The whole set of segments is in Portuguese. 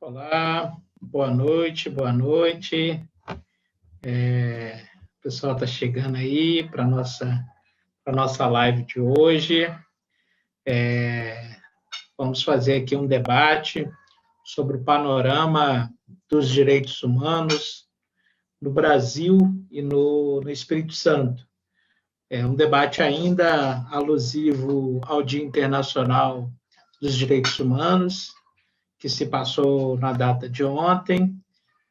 Olá, boa noite, boa noite. O pessoal está chegando aí para a nossa live de hoje. Vamos fazer aqui um debate sobre o panorama dos direitos humanos no Brasil e no Espírito Santo. É um debate ainda alusivo ao Dia Internacional dos Direitos Humanos, que se passou na data de ontem,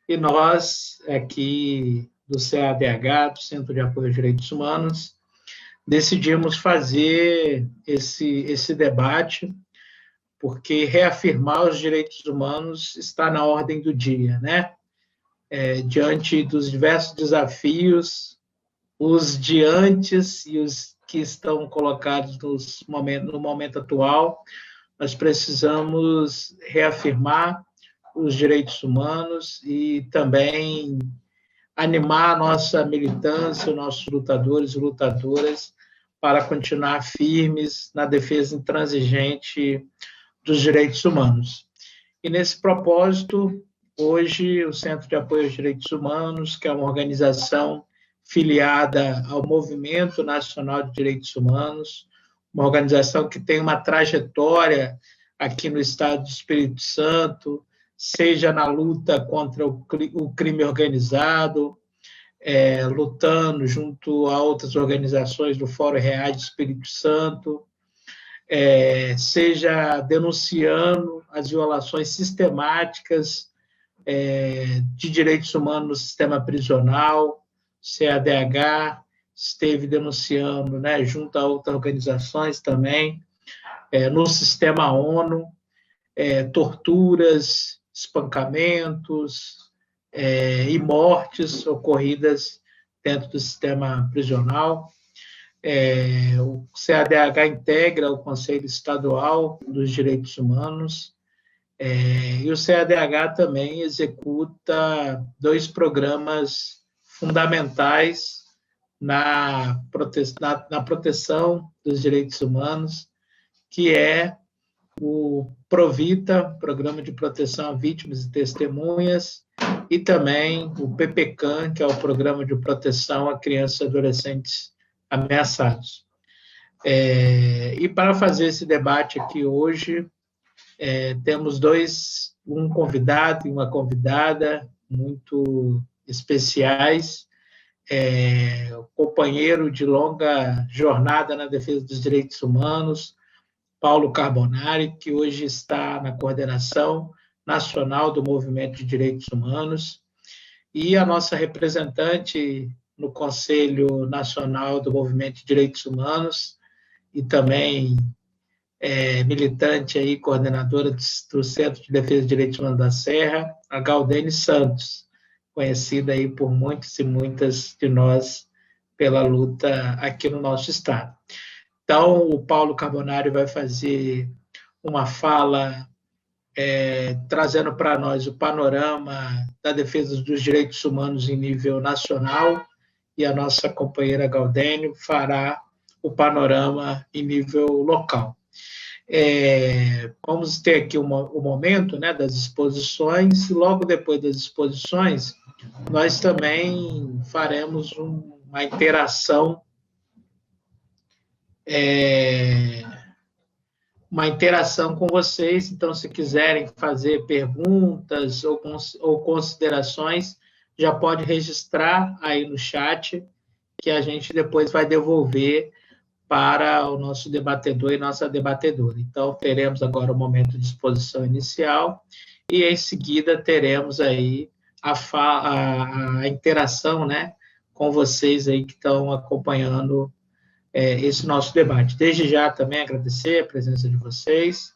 e nós, aqui do CADH, do Centro de Apoio aos Direitos Humanos, decidimos fazer esse debate, porque reafirmar os direitos humanos está na ordem do dia, né? Diante dos diversos desafios, os de antes e os que estão colocados no momento atual, nós precisamos reafirmar os direitos humanos e também animar a nossa militância, os nossos lutadores e lutadoras para continuar firmes na defesa intransigente dos direitos humanos. E nesse propósito, hoje o Centro de Apoio aos Direitos Humanos, que é uma organização filiada ao Movimento Nacional de Direitos Humanos, uma organização que tem uma trajetória aqui no estado do Espírito Santo, seja na luta contra o crime organizado, lutando junto a outras organizações do Fórum Reais do Espírito Santo, seja denunciando as violações sistemáticas de direitos humanos no sistema prisional. CADH esteve denunciando, né, junto a outras organizações também, no sistema ONU, torturas, espancamentos e mortes ocorridas dentro do sistema prisional. O CADH integra o Conselho Estadual dos Direitos Humanos, e o CADH também executa 2 programas fundamentais na proteção dos direitos humanos, que é o PROVITA, Programa de Proteção a Vítimas e Testemunhas, e também o PPCAM, que é o Programa de Proteção a Crianças e Adolescentes Ameaçados. E para fazer esse debate aqui hoje, temos um convidado e uma convidada muito especiais, companheiro de longa jornada na defesa dos direitos humanos, Paulo Carbonari, que hoje está na coordenação nacional do Movimento de Direitos Humanos, e a nossa representante no Conselho Nacional do Movimento de Direitos Humanos, e também militante aí, coordenadora do Centro de Defesa de Direitos Humanos da Serra, a Galdene Santos, conhecida aí por muitos e muitas de nós pela luta aqui no nosso estado. Então, o Paulo Carbonari vai fazer uma fala trazendo para nós o panorama da defesa dos direitos humanos em nível nacional, e a nossa companheira Galdene fará o panorama em nível local. Vamos ter aqui o momento, né, das exposições, e logo depois das exposições, nós também faremos uma interação com vocês. Então, se quiserem fazer perguntas ou considerações, já pode registrar aí no chat, que a gente depois vai devolver para o nosso debatedor e nossa debatedora. Então, teremos agora o momento de exposição inicial, e em seguida teremos aí a interação, né, com vocês aí que estão acompanhando esse nosso debate. Desde já também agradecer a presença de vocês,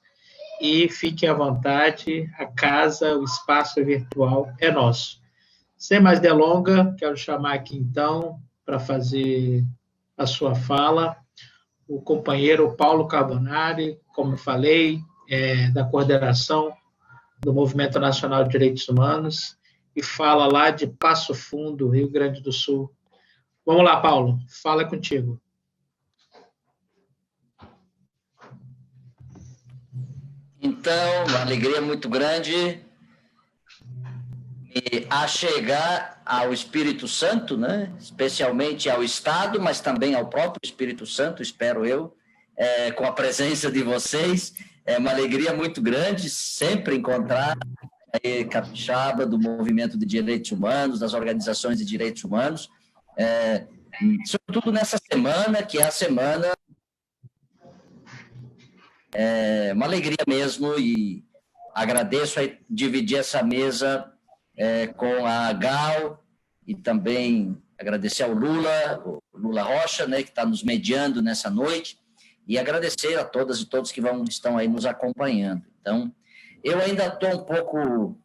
e fiquem à vontade, a casa, o espaço virtual é nosso. Sem mais delongas, quero chamar aqui então, para fazer a sua fala, o companheiro Paulo Carbonari, como eu falei, da coordenação do Movimento Nacional de Direitos Humanos, e fala lá de Passo Fundo, Rio Grande do Sul. Vamos lá, Paulo, fala contigo. Então, uma alegria muito grande a chegar ao Espírito Santo, né? Especialmente ao Estado, mas também ao próprio Espírito Santo, espero eu, com a presença de vocês. É uma alegria muito grande sempre encontrar capixaba do movimento de direitos humanos, das organizações de direitos humanos, sobretudo nessa semana, que é a semana, uma alegria mesmo, e agradeço a dividir essa mesa com a Gal, e também agradecer ao Lula Rocha, né, que está nos mediando nessa noite, e agradecer a todas e todos que estão aí nos acompanhando. Então, eu ainda estou um pouco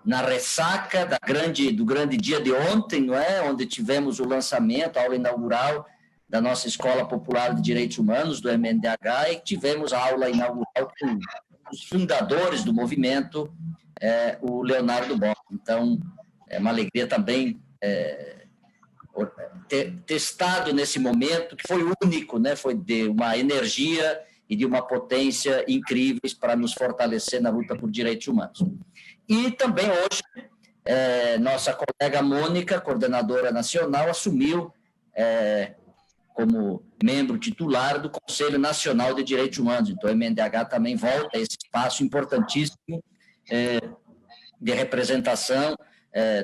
na ressaca do grande dia de ontem, não é? Onde tivemos o lançamento, a aula inaugural da nossa Escola Popular de Direitos Humanos, do MNDH, e tivemos a aula inaugural com os fundadores do movimento, o Leonardo Bock. Então, é uma alegria também ter estado nesse momento, que foi único, né? Foi de uma energia e de uma potência incríveis para nos fortalecer na luta por direitos humanos. E também hoje, nossa colega Mônica, coordenadora nacional, assumiu como membro titular do Conselho Nacional de Direitos Humanos. Então, o MNDH também volta a esse espaço importantíssimo de representação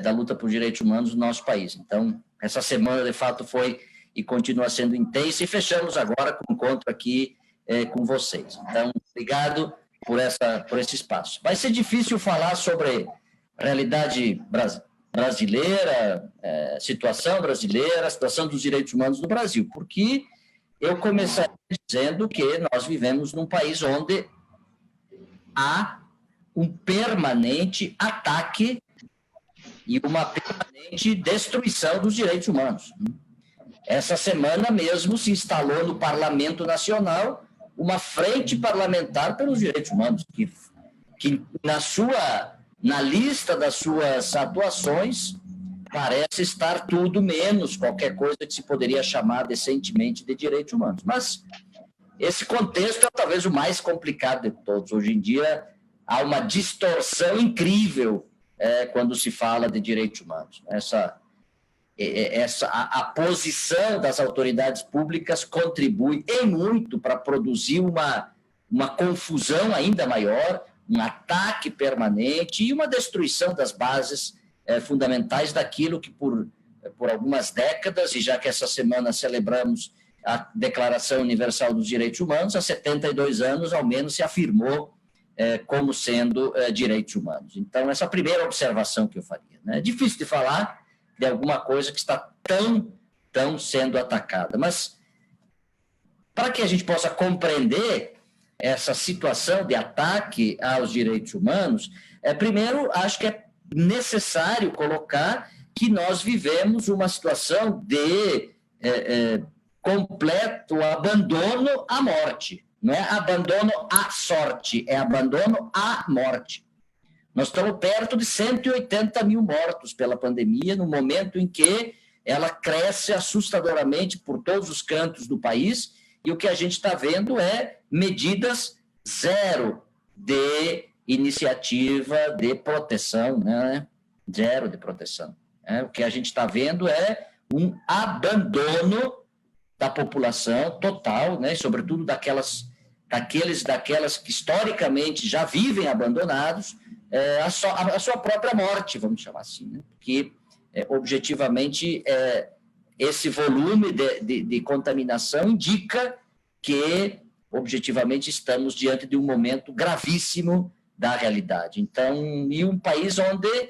da luta por direitos humanos no nosso país. Então, essa semana, de fato, foi e continua sendo intensa, e fechamos agora com um encontro aqui com vocês. Então, obrigado por esse espaço. Vai ser difícil falar sobre realidade brasileira, situação brasileira, a situação dos direitos humanos no Brasil, porque eu comecei dizendo que nós vivemos num país onde há um permanente ataque e uma permanente destruição dos direitos humanos. Essa semana mesmo se instalou no Parlamento Nacional uma frente parlamentar pelos direitos humanos, que na lista das suas atuações parece estar tudo menos qualquer coisa que se poderia chamar decentemente de direitos humanos. Mas esse contexto é talvez o mais complicado de todos. Hoje em dia há uma distorção incrível quando se fala de direitos humanos. A posição das autoridades públicas contribui e muito para produzir uma confusão ainda maior, um ataque permanente e uma destruição das bases fundamentais daquilo que por algumas décadas, e já que essa semana celebramos a Declaração Universal dos Direitos Humanos, há 72 anos, ao menos, se afirmou como sendo direitos humanos. Então, essa é a primeira observação que eu faria. É difícil de falar de alguma coisa que está tão sendo atacada. Mas, para que a gente possa compreender essa situação de ataque aos direitos humanos, primeiro, acho que é necessário colocar que nós vivemos uma situação de completo abandono à morte. Não é abandono à sorte, é abandono à morte. Nós estamos perto de 180 mil mortos pela pandemia, no momento em que ela cresce assustadoramente por todos os cantos do país, e o que a gente está vendo é medidas zero de iniciativa de proteção, né? Zero de proteção. O que a gente está vendo é um abandono da população total, né? Sobretudo daquelas que historicamente já vivem abandonados, a sua própria morte, vamos chamar assim, né? Porque, objetivamente, esse volume de contaminação indica que, objetivamente, estamos diante de um momento gravíssimo da realidade. Então, e um país onde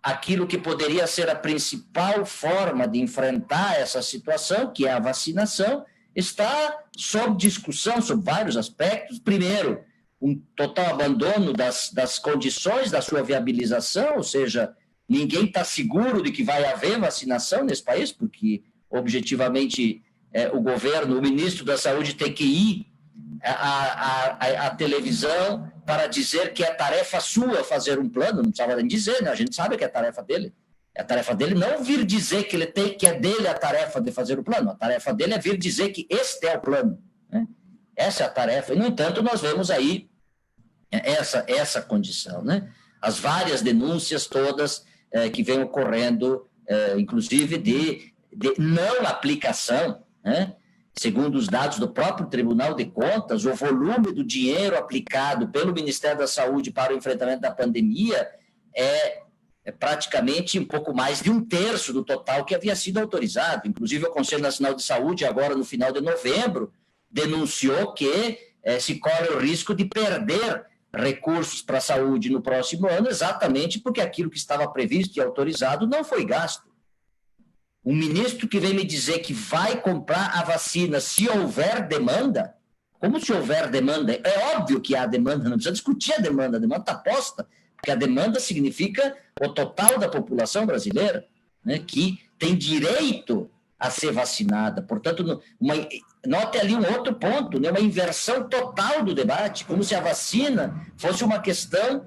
aquilo que poderia ser a principal forma de enfrentar essa situação, que é a vacinação, está sob discussão, sob vários aspectos. Primeiro, um total abandono das condições da sua viabilização, ou seja, ninguém está seguro de que vai haver vacinação nesse país, porque, objetivamente, o governo, o ministro da Saúde tem que ir à televisão para dizer que é tarefa sua fazer um plano, não precisava nem dizer, né? A gente sabe que é tarefa dele. É a tarefa dele não vir dizer que que é dele a tarefa de fazer o plano, a tarefa dele é vir dizer que este é o plano, né? Essa é a tarefa, e, no entanto, nós vemos aí essa condição, né? as várias denúncias todas que vêm ocorrendo, inclusive de não aplicação, né? Segundo os dados do próprio Tribunal de Contas, o volume do dinheiro aplicado pelo Ministério da Saúde para o enfrentamento da pandemia é praticamente um pouco mais de 1/3 do total que havia sido autorizado. Inclusive, o Conselho Nacional de Saúde, agora no final de novembro, denunciou que se corre o risco de perder recursos para a saúde no próximo ano, exatamente porque aquilo que estava previsto e autorizado não foi gasto. Um ministro que vem me dizer que vai comprar a vacina se houver demanda, como se houver demanda? É óbvio que há demanda, não precisa discutir a demanda está posta, porque a demanda significa o total da população brasileira, né, que tem direito a ser vacinada. Portanto, note ali um outro ponto, né, uma inversão total do debate, como se a vacina fosse uma questão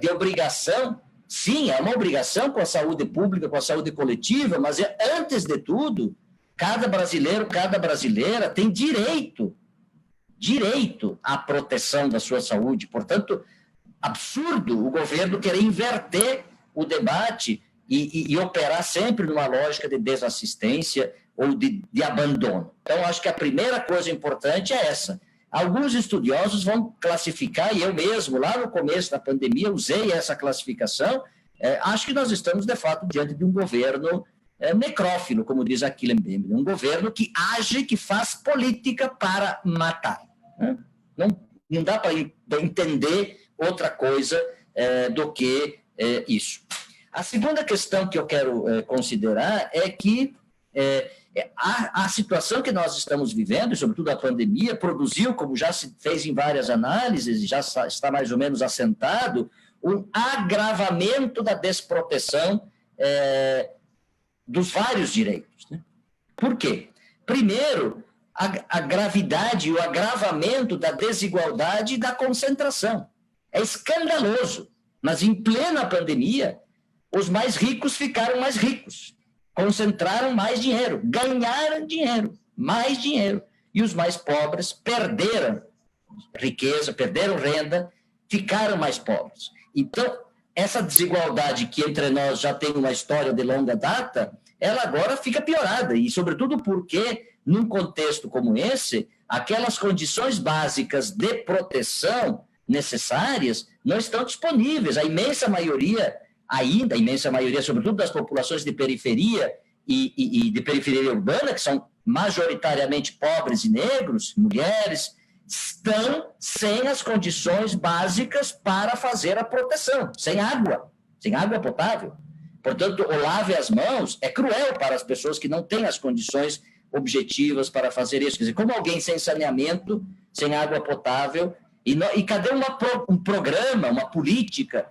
de obrigação. Sim, é uma obrigação com a saúde pública, com a saúde coletiva, mas antes de tudo, cada brasileiro, cada brasileira tem direito à proteção da sua saúde. Portanto, absurdo o governo querer inverter o debate e operar sempre numa lógica de desassistência ou de abandono. Então, acho que a primeira coisa importante é essa. Alguns estudiosos vão classificar, e eu mesmo, lá no começo da pandemia, usei essa classificação. Acho que nós estamos, de fato, diante de um governo necrófilo, como diz Achille Mbembe, um governo que age, que faz política para matar. Né? Não dá para entender outra coisa do que isso. A segunda questão que eu quero considerar é que a situação que nós estamos vivendo, e sobretudo a pandemia, produziu, como já se fez em várias análises, já está mais ou menos assentado, um agravamento da desproteção dos vários direitos. Né? Por quê? Primeiro, a gravidade e o agravamento da desigualdade e da concentração. É escandaloso, mas em plena pandemia, os mais ricos ficaram mais ricos, concentraram mais dinheiro, ganharam dinheiro, mais dinheiro, e os mais pobres perderam riqueza, perderam renda, ficaram mais pobres. Então, essa desigualdade que entre nós já tem uma história de longa data, ela agora fica piorada, e sobretudo porque, num contexto como esse, aquelas condições básicas de proteção necessárias não estão disponíveis. A imensa maioria, sobretudo das populações de periferia e de periferia urbana, que são majoritariamente pobres e negros, mulheres, estão sem as condições básicas para fazer a proteção, sem água potável. Portanto, o lave as mãos é cruel para as pessoas que não têm as condições objetivas para fazer isso. Quer dizer, como alguém sem saneamento, sem água potável, e cadê um programa, uma política,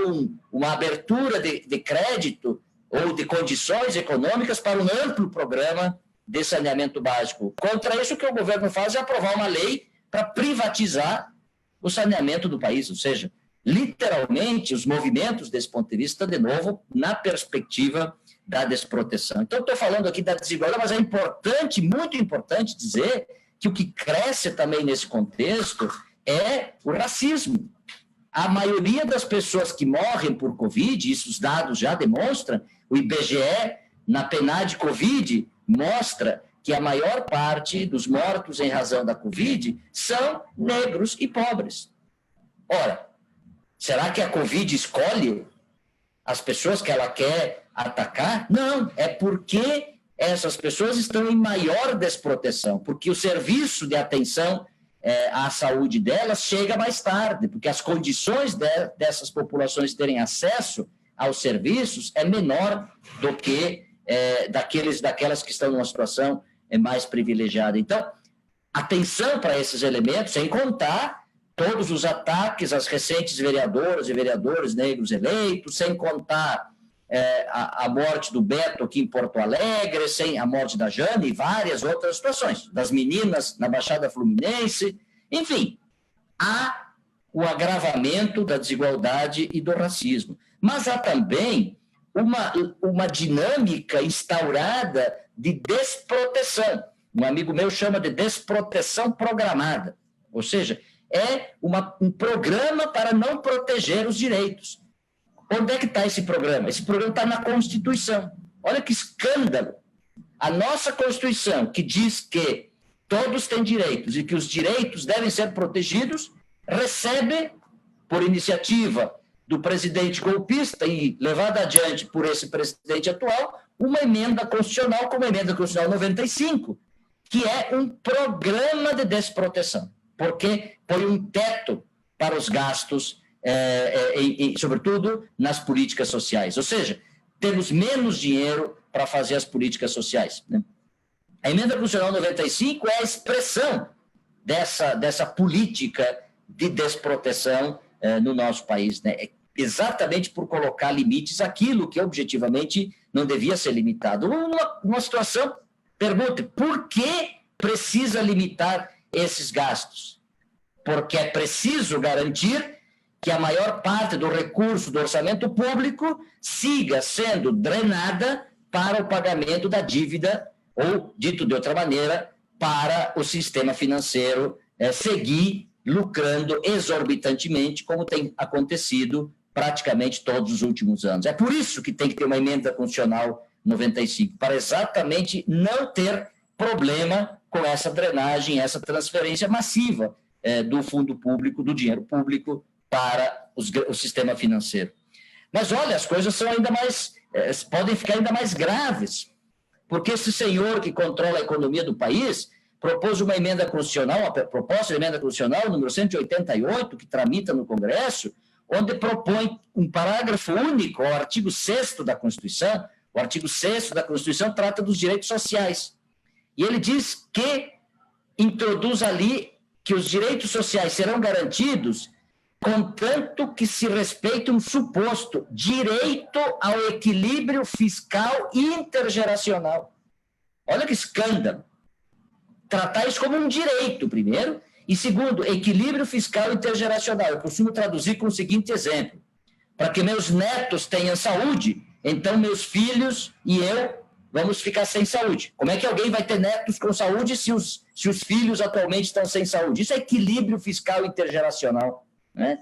ou uma abertura de crédito ou de condições econômicas para um amplo programa de saneamento básico? Contra isso, o que o governo faz é aprovar uma lei para privatizar o saneamento do país, ou seja, literalmente, os movimentos desse ponto de vista, de novo, na perspectiva da desproteção. Então, estou falando aqui da desigualdade, mas é importante, muito importante dizer que o que cresce também nesse contexto é o racismo. A maioria das pessoas que morrem por Covid, isso os dados já demonstram, o IBGE, na PNAD Covid, mostra que a maior parte dos mortos em razão da Covid são negros e pobres. Ora, será que a Covid escolhe as pessoas que ela quer atacar? Não, é porque essas pessoas estão em maior desproteção, porque o serviço de atenção à saúde delas chega mais tarde, porque as condições dessas populações terem acesso aos serviços é menor do que daquelas que estão numa situação mais privilegiada. Então, atenção para esses elementos, sem contar todos os ataques às recentes vereadoras e vereadores negros eleitos, sem contar a morte do Beto aqui em Porto Alegre, sem a morte da Jane e várias outras situações, das meninas na Baixada Fluminense, enfim, há o agravamento da desigualdade e do racismo. Mas há também uma dinâmica instaurada de desproteção. Um amigo meu chama de desproteção programada, ou seja, é um programa para não proteger os direitos. Onde é que está esse programa? Esse programa está na Constituição. Olha que escândalo. A nossa Constituição, que diz que todos têm direitos e que os direitos devem ser protegidos, recebe, por iniciativa do presidente golpista e levada adiante por esse presidente atual, uma emenda constitucional, como a emenda constitucional 95, que é um programa de desproteção, porque põe um teto para os gastos, sobretudo nas políticas sociais. Ou seja, temos menos dinheiro para fazer as políticas sociais, né? A emenda constitucional 95 é a expressão dessa política de desproteção no nosso país, né? Exatamente por colocar limites àquilo que objetivamente não devia ser limitado. Numa situação, pergunte, por que precisa limitar esses gastos? Porque é preciso garantir que a maior parte do recurso do orçamento público siga sendo drenada para o pagamento da dívida, ou, dito de outra maneira, para o sistema financeiro seguir lucrando exorbitantemente, como tem acontecido praticamente todos os últimos anos. É por isso que tem que ter uma emenda constitucional 95, para exatamente não ter problema com essa drenagem, essa transferência massiva do fundo público, do dinheiro público, para o sistema financeiro. Mas, olha, as coisas são ainda mais, podem ficar ainda mais graves, porque esse senhor que controla a economia do país propôs uma emenda constitucional, a proposta de emenda constitucional número 188, que tramita no Congresso, onde propõe um parágrafo único ao artigo 6º da Constituição. O artigo 6º da Constituição trata dos direitos sociais. E ele diz que introduz ali que os direitos sociais serão garantidos contanto que se respeite um suposto direito ao equilíbrio fiscal intergeracional. Olha que escândalo. Tratar isso como um direito, primeiro, e segundo, equilíbrio fiscal intergeracional. Eu costumo traduzir com o seguinte exemplo: para que meus netos tenham saúde, então meus filhos e eu vamos ficar sem saúde. Como é que alguém vai ter netos com saúde se os filhos atualmente estão sem saúde? Isso é equilíbrio fiscal intergeracional, né?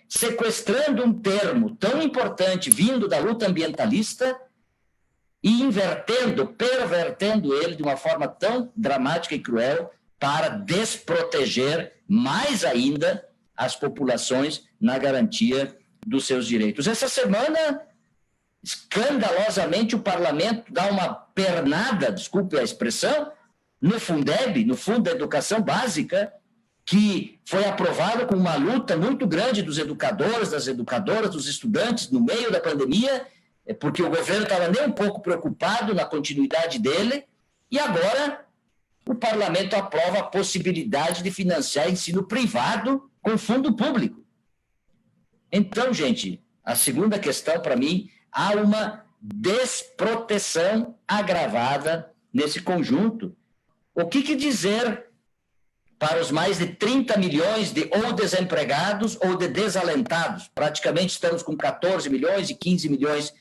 Sequestrando um termo tão importante vindo da luta ambientalista e pervertendo ele de uma forma tão dramática e cruel para desproteger mais ainda as populações na garantia dos seus direitos. Essa semana, escandalosamente, o parlamento dá uma pernada, desculpe a expressão, no Fundeb, no Fundo da Educação Básica, que foi aprovado com uma luta muito grande dos educadores, das educadoras, dos estudantes, no meio da pandemia, porque o governo estava nem um pouco preocupado na continuidade dele, e agora o parlamento aprova a possibilidade de financiar ensino privado com fundo público. Então, gente, a segunda questão, para mim, há uma desproteção agravada nesse conjunto. O que dizer para os mais de 30 milhões de ou desempregados ou de desalentados? Praticamente estamos com 14 milhões e 15 milhões,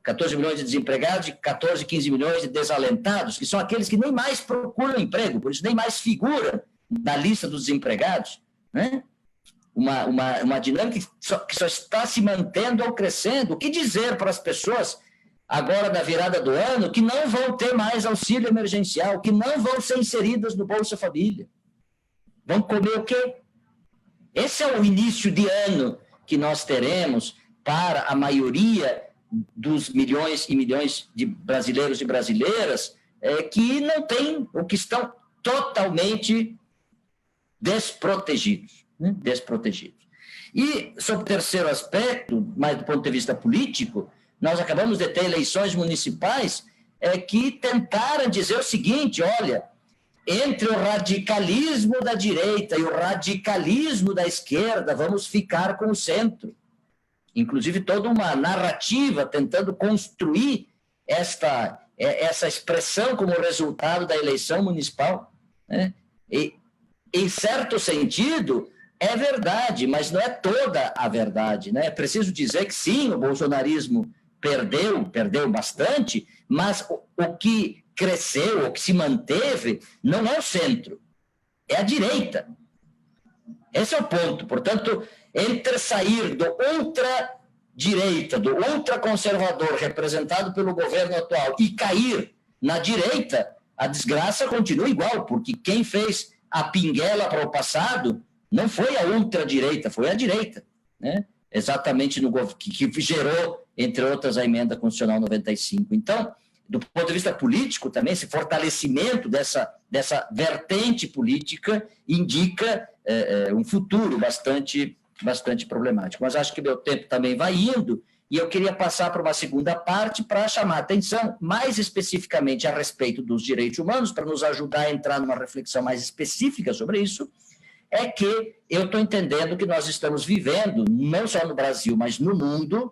14 milhões de desempregados e 14, 15 milhões de desalentados, que são aqueles que nem mais procuram emprego, por isso nem mais figuram na lista dos desempregados, né? Uma dinâmica que só está se mantendo ou crescendo. O que dizer para as pessoas agora na virada do ano que não vão ter mais auxílio emergencial, que não vão ser inseridas no Bolsa Família? Vão comer o quê? Esse é o início de ano que nós teremos para a maioria dos milhões e milhões de brasileiros e brasileiras que não têm, ou que estão totalmente desprotegidos, né? Desprotegidos. E, sobre o terceiro aspecto, mais do ponto de vista político, nós acabamos de ter eleições municipais que tentaram dizer o seguinte: olha, entre o radicalismo da direita e o radicalismo da esquerda, vamos ficar com o centro. Inclusive, toda uma narrativa tentando construir essa expressão como resultado da eleição municipal, né? E, em certo sentido, é verdade, mas não é toda a verdade, né? É preciso dizer que, sim, o bolsonarismo perdeu bastante, mas o que cresceu, o que se manteve, não é o centro, é a direita. Esse é o ponto. Portanto, entre sair do ultradireita, do ultraconservador representado pelo governo atual e cair na direita, a desgraça continua igual, porque quem fez a pinguela para o passado não foi a ultradireita, foi a direita, né? Exatamente que gerou, entre outras, a emenda constitucional 95. Então, do ponto de vista político também, esse fortalecimento dessa vertente política indica um futuro bastante problemático. Mas acho que meu tempo também vai indo, e eu queria passar para uma segunda parte para chamar a atenção mais especificamente a respeito dos direitos humanos, para nos ajudar a entrar numa reflexão mais específica sobre isso, é que eu estou entendendo que nós estamos vivendo, não só no Brasil, mas no mundo,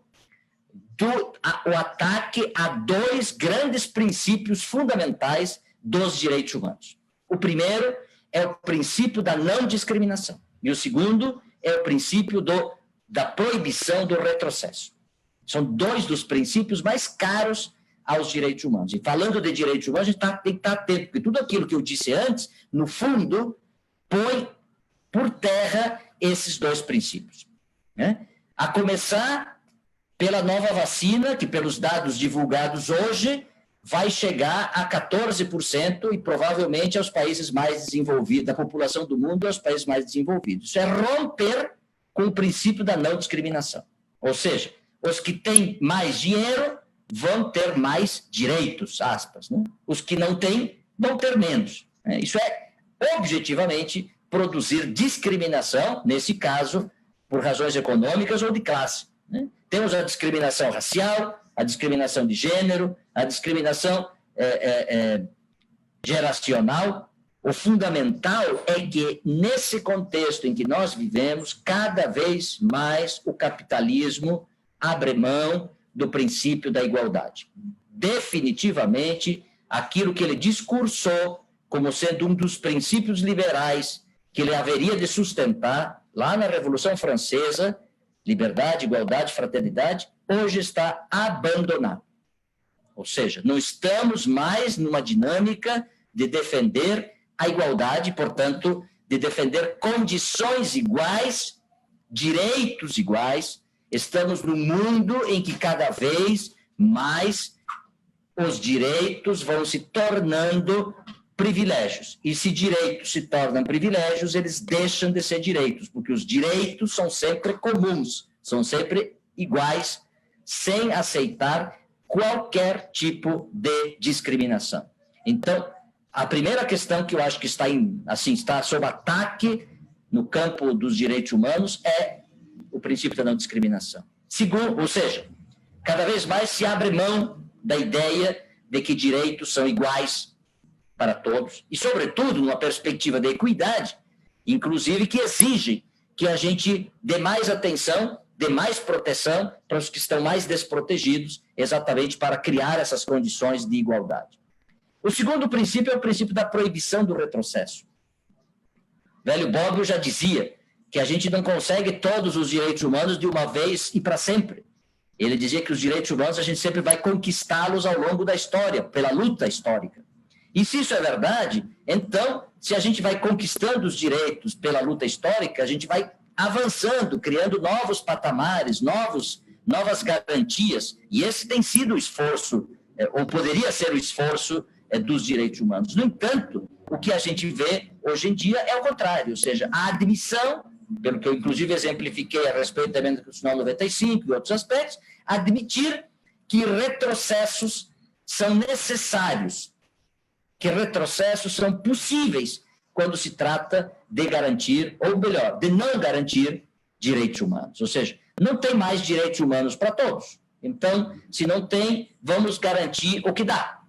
o ataque a dois grandes princípios fundamentais dos direitos humanos. O primeiro é o princípio da não discriminação, e o segundo é o princípio da proibição do retrocesso. São dois dos princípios mais caros aos direitos humanos. E falando de direitos humanos, a gente tem que estar atento, porque tudo aquilo que eu disse antes, no fundo, põe por terra esses dois princípios, né? A começar pela nova vacina, que pelos dados divulgados hoje, vai chegar a 14% e provavelmente aos países mais desenvolvidos, da população do mundo aos países mais desenvolvidos. Isso é romper com o princípio da não discriminação. Ou seja, os que têm mais dinheiro vão ter mais direitos, aspas, né? Os que não têm vão ter menos, né? Isso é, objetivamente, produzir discriminação, nesse caso, por razões econômicas ou de classe, né? Temos a discriminação racial, a discriminação de gênero, a discriminação geracional. O fundamental é que, nesse contexto em que nós vivemos, cada vez mais o capitalismo abre mão do princípio da igualdade. Definitivamente, aquilo que ele discursou como sendo um dos princípios liberais que ele haveria de sustentar lá na Revolução Francesa, liberdade, igualdade, fraternidade, hoje está abandonado. Ou seja, não estamos mais numa dinâmica de defender a igualdade, portanto, de defender condições iguais, direitos iguais. Estamos num mundo em que cada vez mais os direitos vão se tornando privilégios. E se direitos se tornam privilégios, eles deixam de ser direitos, porque os direitos são sempre comuns, são sempre iguais, sem aceitar qualquer tipo de discriminação. Então, a primeira questão que eu acho que está sob ataque no campo dos direitos humanos é o princípio da não discriminação. Segundo, ou seja, cada vez mais se abre mão da ideia de que direitos são iguais para todos, e, sobretudo, numa perspectiva de equidade, inclusive que exige que a gente dê mais atenção, dê mais proteção para os que estão mais desprotegidos, exatamente para criar essas condições de igualdade. O segundo princípio é o princípio da proibição do retrocesso. Velho Bobbio já dizia que a gente não consegue todos os direitos humanos de uma vez e para sempre. Ele dizia que os direitos humanos a gente sempre vai conquistá-los ao longo da história, pela luta histórica. E se isso é verdade, então, se a gente vai conquistando os direitos pela luta histórica, a gente vai avançando, criando novos patamares, novas garantias. E esse tem sido o esforço, ou poderia ser o esforço dos direitos humanos. No entanto, o que a gente vê hoje em dia é o contrário, ou seja, a admissão, pelo que eu inclusive exemplifiquei a respeito da emenda constitucional 95 e outros aspectos, admitir que retrocessos são necessários, que retrocessos são possíveis quando se trata de garantir, ou melhor, de não garantir direitos humanos. Ou seja, não tem mais direitos humanos para todos. Então, se não tem, vamos garantir o que dá.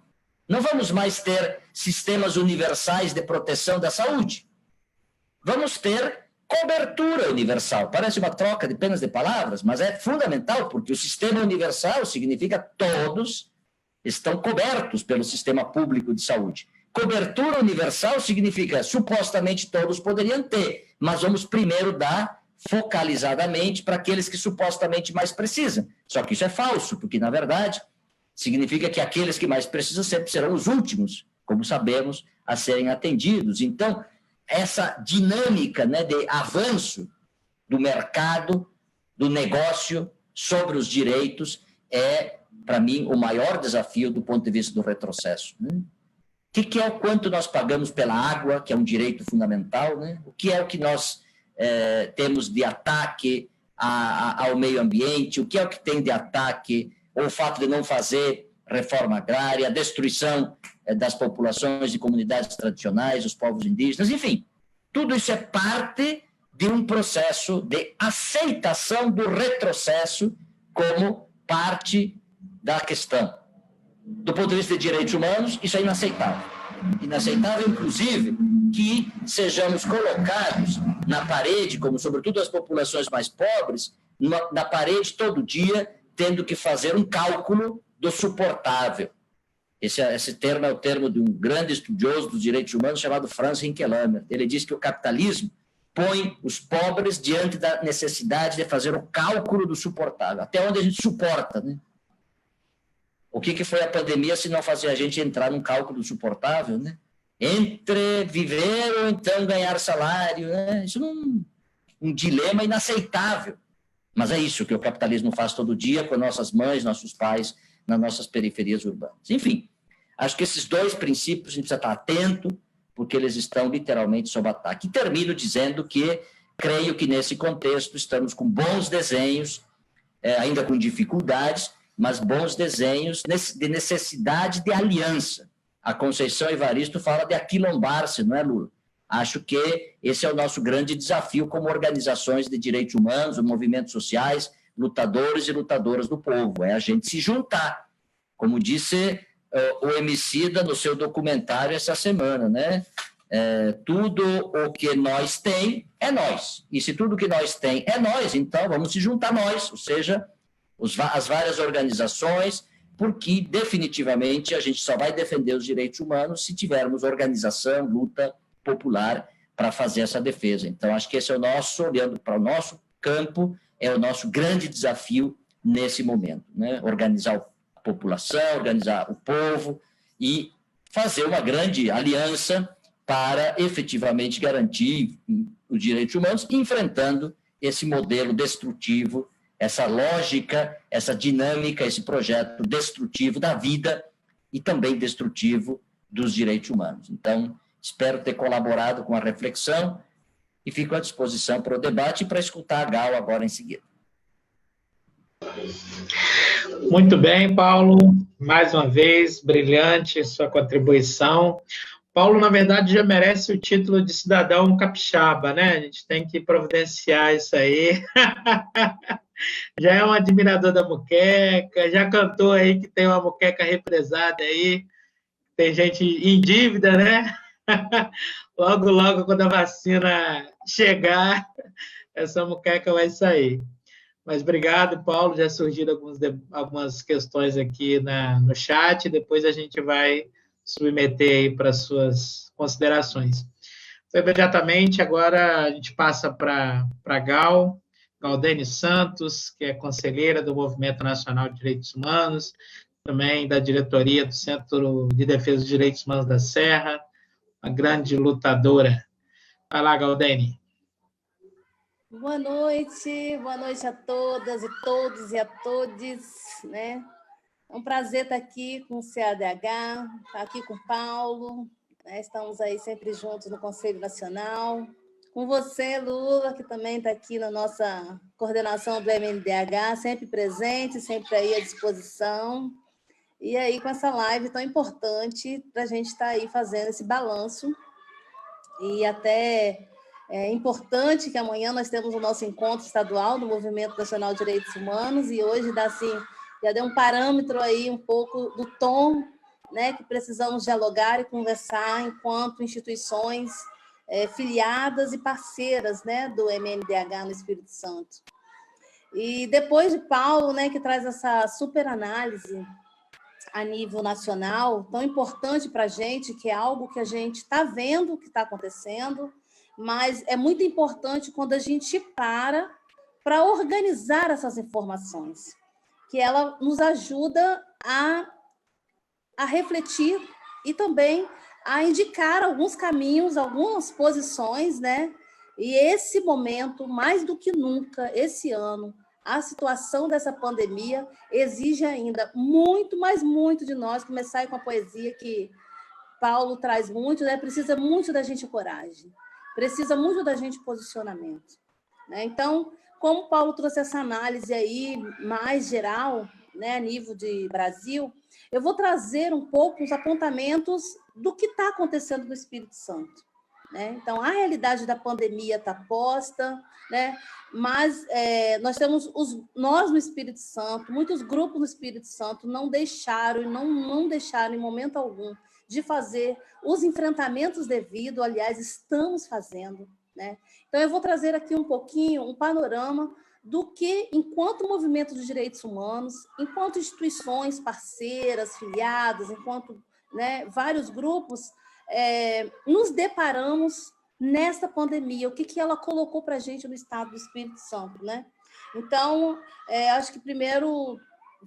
Não vamos mais ter sistemas universais de proteção da saúde. Vamos ter cobertura universal. Parece uma troca de apenas de palavras, mas é fundamental, porque o sistema universal significa todos estão cobertos pelo sistema público de saúde. Cobertura universal significa, supostamente todos poderiam ter, mas vamos primeiro dar focalizadamente para aqueles que supostamente mais precisam. Só que isso é falso, porque, na verdade, significa que aqueles que mais precisam sempre serão os últimos, como sabemos, a serem atendidos. Então, essa dinâmica, né, de avanço do mercado, do negócio sobre os direitos é, para mim, o maior desafio do ponto de vista do retrocesso. Né? O que é o quanto nós pagamos pela água, que é um direito fundamental, né? O que é o que nós temos de ataque ao meio ambiente, o que é o que tem de ataque, ou o fato de não fazer reforma agrária, a destruição das populações e comunidades tradicionais, os povos indígenas, enfim, tudo isso é parte de um processo de aceitação do retrocesso como parte da questão. Do ponto de vista de direitos humanos, isso é inaceitável. Inaceitável, inclusive, que sejamos colocados na parede, como sobretudo as populações mais pobres, na parede todo dia, tendo que fazer um cálculo do suportável. Esse termo é o termo de um grande estudioso dos direitos humanos chamado Franz Hinkelhammer. Ele diz que o capitalismo põe os pobres diante da necessidade de fazer o cálculo do suportável, até onde a gente suporta, né? O que foi a pandemia se não fazer a gente entrar num cálculo suportável, né? Entre viver ou então ganhar salário, né? Isso é um dilema inaceitável. Mas é isso que o capitalismo faz todo dia com nossas mães, nossos pais, nas nossas periferias urbanas. Enfim, acho que esses dois princípios a gente precisa estar atento, porque eles estão literalmente sob ataque. E termino dizendo que creio que nesse contexto estamos com bons desenhos, ainda com dificuldades, mas bons desenhos de necessidade de aliança. A Conceição Evaristo fala de aquilombar-se, não é, Lula? Acho que esse é o nosso grande desafio como organizações de direitos humanos, movimentos sociais, lutadores e lutadoras do povo, é a gente se juntar. Como disse o Emicida no seu documentário essa semana, né? Tudo o que nós tem é nós. E se tudo que nós tem é nós, então vamos se juntar nós, ou seja, as várias organizações, porque definitivamente a gente só vai defender os direitos humanos se tivermos organização, luta popular para fazer essa defesa. Então, acho que esse é o nosso, olhando para o nosso campo, é o nosso grande desafio nesse momento, né? Organizar a população, organizar o povo e fazer uma grande aliança para efetivamente garantir os direitos humanos, enfrentando esse modelo destrutivo, essa lógica, essa dinâmica, esse projeto destrutivo da vida e também destrutivo dos direitos humanos. Então, espero ter colaborado com a reflexão e fico à disposição para o debate e para escutar a Gal agora em seguida. Muito bem, Paulo. Mais uma vez, brilhante sua contribuição. Paulo, na verdade, já merece o título de cidadão capixaba, né? A gente tem que providenciar isso aí. Já é um admirador da muqueca, já cantou aí que tem uma muqueca represada aí, tem gente em dívida, né? Logo, logo, quando a vacina chegar, essa muqueca vai sair. Mas obrigado, Paulo, já surgiram algumas questões aqui no chat, depois a gente vai submeter aí para suas considerações. Então, imediatamente, agora a gente passa para a Galdene Santos, que é conselheira do Movimento Nacional de Direitos Humanos, também da diretoria do Centro de Defesa dos Direitos Humanos da Serra, uma grande lutadora. Vai lá, Galdene. Boa noite a todas e todos e a todes, né? É um prazer estar aqui com o CADH, estar aqui com o Paulo, né? Estamos aí sempre juntos no Conselho Nacional. Com você, Lula, que também está aqui na nossa coordenação do MNDH, sempre presente, sempre aí à disposição. E aí, com essa live tão importante para a gente estar aí fazendo esse balanço. E até é importante que amanhã nós temos o nosso encontro estadual do Movimento Nacional de Direitos Humanos, e hoje já deu um parâmetro aí um pouco do tom, né, que precisamos dialogar e conversar enquanto instituições filiadas e parceiras, né, do MNDH no Espírito Santo. E depois de Paulo, né, que traz essa super análise a nível nacional, tão importante para a gente, que é algo que a gente está vendo que está acontecendo, mas é muito importante quando a gente para organizar essas informações, que ela nos ajuda a refletir e também a indicar alguns caminhos, algumas posições, né? E esse momento, mais do que nunca, esse ano, a situação dessa pandemia exige ainda muito, mas muito de nós, começar com a poesia que Paulo traz muito, né? Precisa muito da gente coragem, precisa muito da gente posicionamento, né? Então, como Paulo trouxe essa análise aí mais geral, né, a nível de Brasil, eu vou trazer um pouco os apontamentos do que está acontecendo no Espírito Santo, né? Então, a realidade da pandemia está posta, né? Mas nós temos nós no Espírito Santo, muitos grupos no Espírito Santo não deixaram e não deixaram em momento algum de fazer os enfrentamentos devidos, aliás, estamos fazendo, né? Então, eu vou trazer aqui um pouquinho, um panorama do que, enquanto movimento dos direitos humanos, enquanto instituições parceiras, filiadas, enquanto, né, vários grupos, nos deparamos nessa pandemia, o que ela colocou para a gente no estado do Espírito Santo, né? Então, acho que primeiro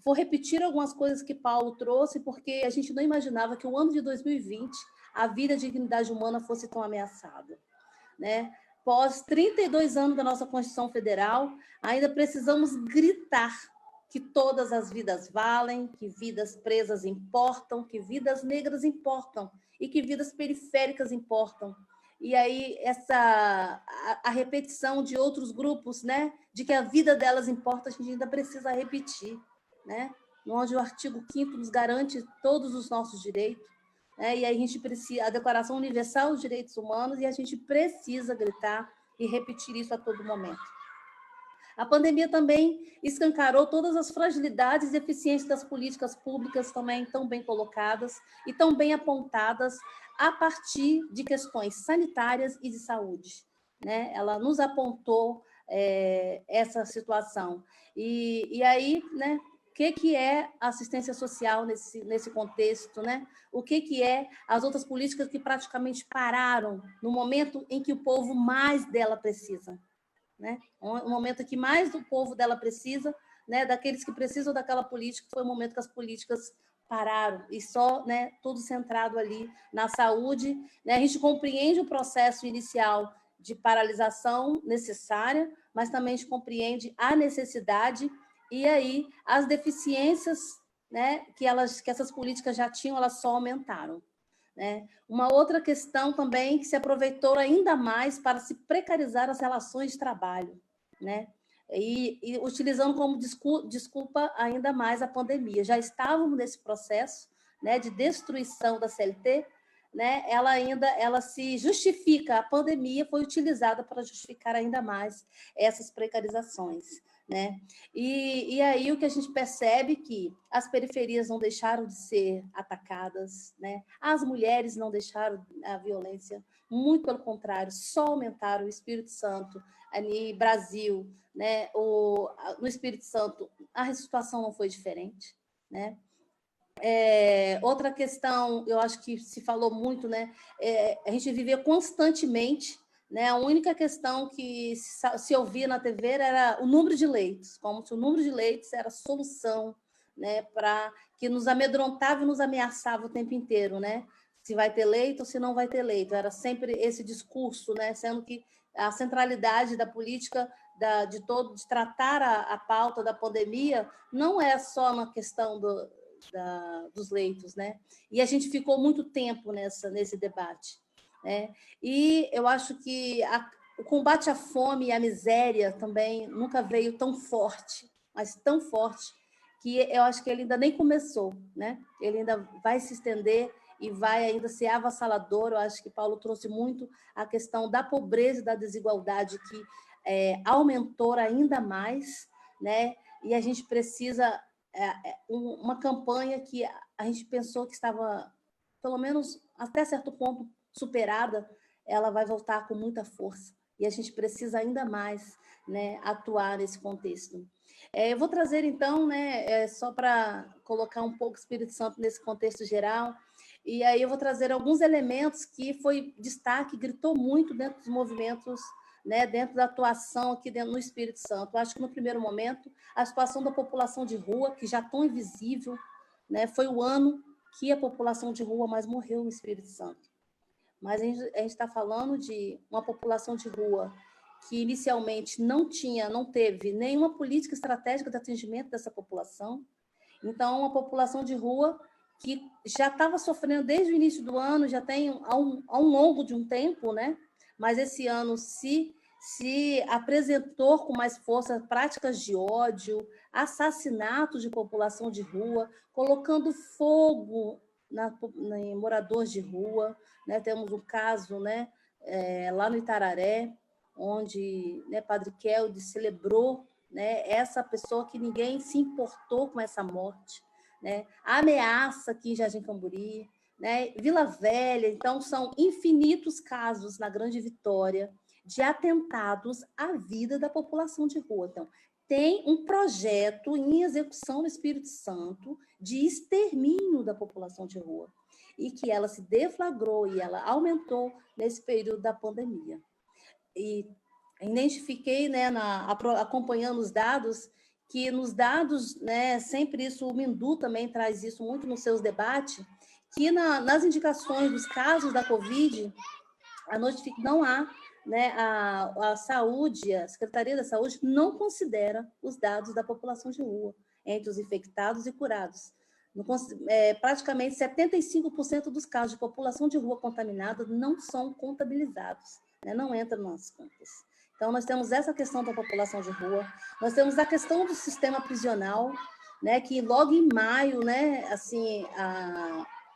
vou repetir algumas coisas que Paulo trouxe, porque a gente não imaginava que o ano de 2020 a vida e a dignidade humana fosse tão ameaçada, né? Após 32 anos da nossa Constituição Federal, ainda precisamos gritar que todas as vidas valem, que vidas presas importam, que vidas negras importam e que vidas periféricas importam. E aí a repetição de outros grupos, né, de que a vida delas importa, a gente ainda precisa repetir, né? Onde o artigo 5º nos garante todos os nossos direitos, né? E aí a gente precisa, a Declaração Universal dos Direitos Humanos, e a gente precisa gritar e repetir isso a todo momento. A pandemia também escancarou todas as fragilidades e deficiências das políticas públicas, também tão bem colocadas e tão bem apontadas a partir de questões sanitárias e de saúde, né? Ela nos apontou essa situação. E aí, né? O que é assistência social nesse contexto, né? O que é as outras políticas que praticamente pararam no momento em que o povo mais dela precisa, né? O momento que mais do povo dela precisa, né? Daqueles que precisam daquela política, foi o momento que as políticas pararam, e só, né, tudo centrado ali na saúde, né? A gente compreende o processo inicial de paralisação necessária, mas também a gente compreende a necessidade e aí as deficiências, né, que essas políticas já tinham, elas só aumentaram, né? Uma outra questão também que se aproveitou ainda mais para se precarizar as relações de trabalho, né? E utilizando como desculpa ainda mais a pandemia. Já estávamos nesse processo, né, de destruição da CLT, né? Ela se justifica, a pandemia foi utilizada para justificar ainda mais essas precarizações, né? E aí o que a gente percebe é que as periferias não deixaram de ser atacadas, né? As mulheres não deixaram a violência, muito pelo contrário, só aumentaram. O Espírito Santo, ali Brasil, né? No Espírito Santo a situação não foi diferente, né? Outra questão, eu acho que se falou muito, né? A gente vivia constantemente, né? A única questão que se ouvia na TV era o número de leitos, como se o número de leitos era a solução, né? Para que nos amedrontava e nos ameaçava o tempo inteiro, né? Se vai ter leito ou se não vai ter leito. Era sempre esse discurso, né? Sendo que a centralidade da política de tratar a pauta da pandemia não é só na questão dos leitos, né? E a gente ficou muito tempo nesse debate, né? E eu acho que o combate à fome e à miséria também nunca veio tão forte, mas tão forte, que eu acho que ele ainda nem começou, né? Ele ainda vai se estender e vai ainda ser avassalador. Eu acho que Paulo trouxe muito a questão da pobreza e da desigualdade, que aumentou ainda mais, né? E a gente precisa uma campanha que a gente pensou que estava, pelo menos até certo ponto, superada, ela vai voltar com muita força. E a gente precisa ainda mais, né, atuar nesse contexto. Eu vou trazer, então, né, só para colocar um pouco o Espírito Santo nesse contexto geral, e aí eu vou trazer alguns elementos que foi destaque, gritou muito dentro dos movimentos, né, dentro da atuação aqui dentro no Espírito Santo. Eu acho que, no primeiro momento, a situação da população de rua, que já tão invisível, né, foi o ano que a população de rua mais morreu no Espírito Santo. mas a gente está falando de uma população de rua que inicialmente não teve nenhuma política estratégica de atendimento dessa população. Então, uma população de rua que já estava sofrendo desde o início do ano, já tem há um longo de um tempo, né? Mas esse ano se apresentou com mais força práticas de ódio, assassinatos de população de rua, colocando fogo em moradores de rua, né? Temos um caso, né, lá no Itararé, onde, né, Padre Kelde celebrou, né, essa pessoa que ninguém se importou com essa morte, né? A ameaça aqui em Jardim Camburi, né? Vila Velha. Então, são infinitos casos na Grande Vitória de atentados à vida da população de rua. Então, tem um projeto em execução no Espírito Santo de extermínio da população de rua, e que ela se deflagrou e ela aumentou nesse período da pandemia. E identifiquei, né, acompanhando os dados, que nos dados, né, sempre isso, o Mindu também traz isso muito nos seus debates, que nas indicações dos casos da Covid, não há, né, a saúde, a Secretaria da Saúde não considera os dados da população de rua entre os infectados e curados. Praticamente 75% dos casos de população de rua contaminada não são contabilizados, né, não entram nas contas. Então, nós temos essa questão da população de rua, nós temos a questão do sistema prisional, né, que logo em maio, né, assim,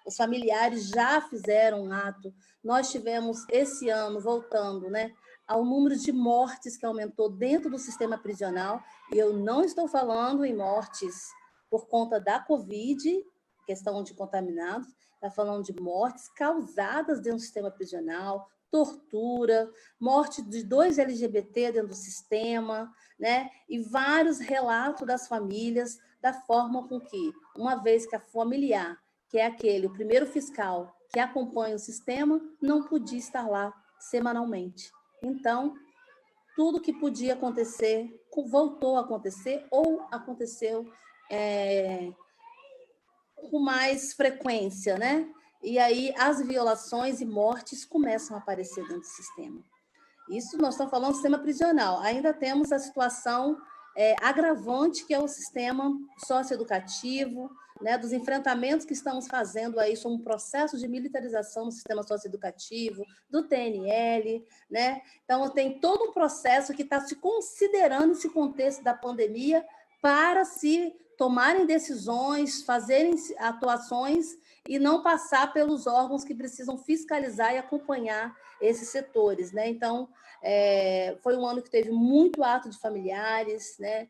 os familiares já fizeram um ato. Nós tivemos esse ano, voltando, né, ao número de mortes que aumentou dentro do sistema prisional, e eu não estou falando em mortes por conta da Covid, questão de contaminados, está falando de mortes causadas dentro do sistema prisional, tortura, morte de 2 LGBT dentro do sistema, né? E vários relatos das famílias, da forma com que, uma vez que a familiar, que é o primeiro fiscal que acompanha o sistema, não podia estar lá semanalmente. Então, tudo que podia acontecer, voltou a acontecer, ou aconteceu com mais frequência, né? E aí as violações e mortes começam a aparecer dentro do sistema. Isso nós estamos falando do sistema prisional. Ainda temos a situação agravante, que é o sistema socioeducativo, né, dos enfrentamentos que estamos fazendo aí sobre um processo de militarização no sistema socioeducativo, do TNL, né? Então, tem todo um processo que está se considerando esse contexto da pandemia para se tomarem decisões, fazerem atuações e não passar pelos órgãos que precisam fiscalizar e acompanhar esses setores, né? Então, foi um ano que teve muito ato de familiares, né?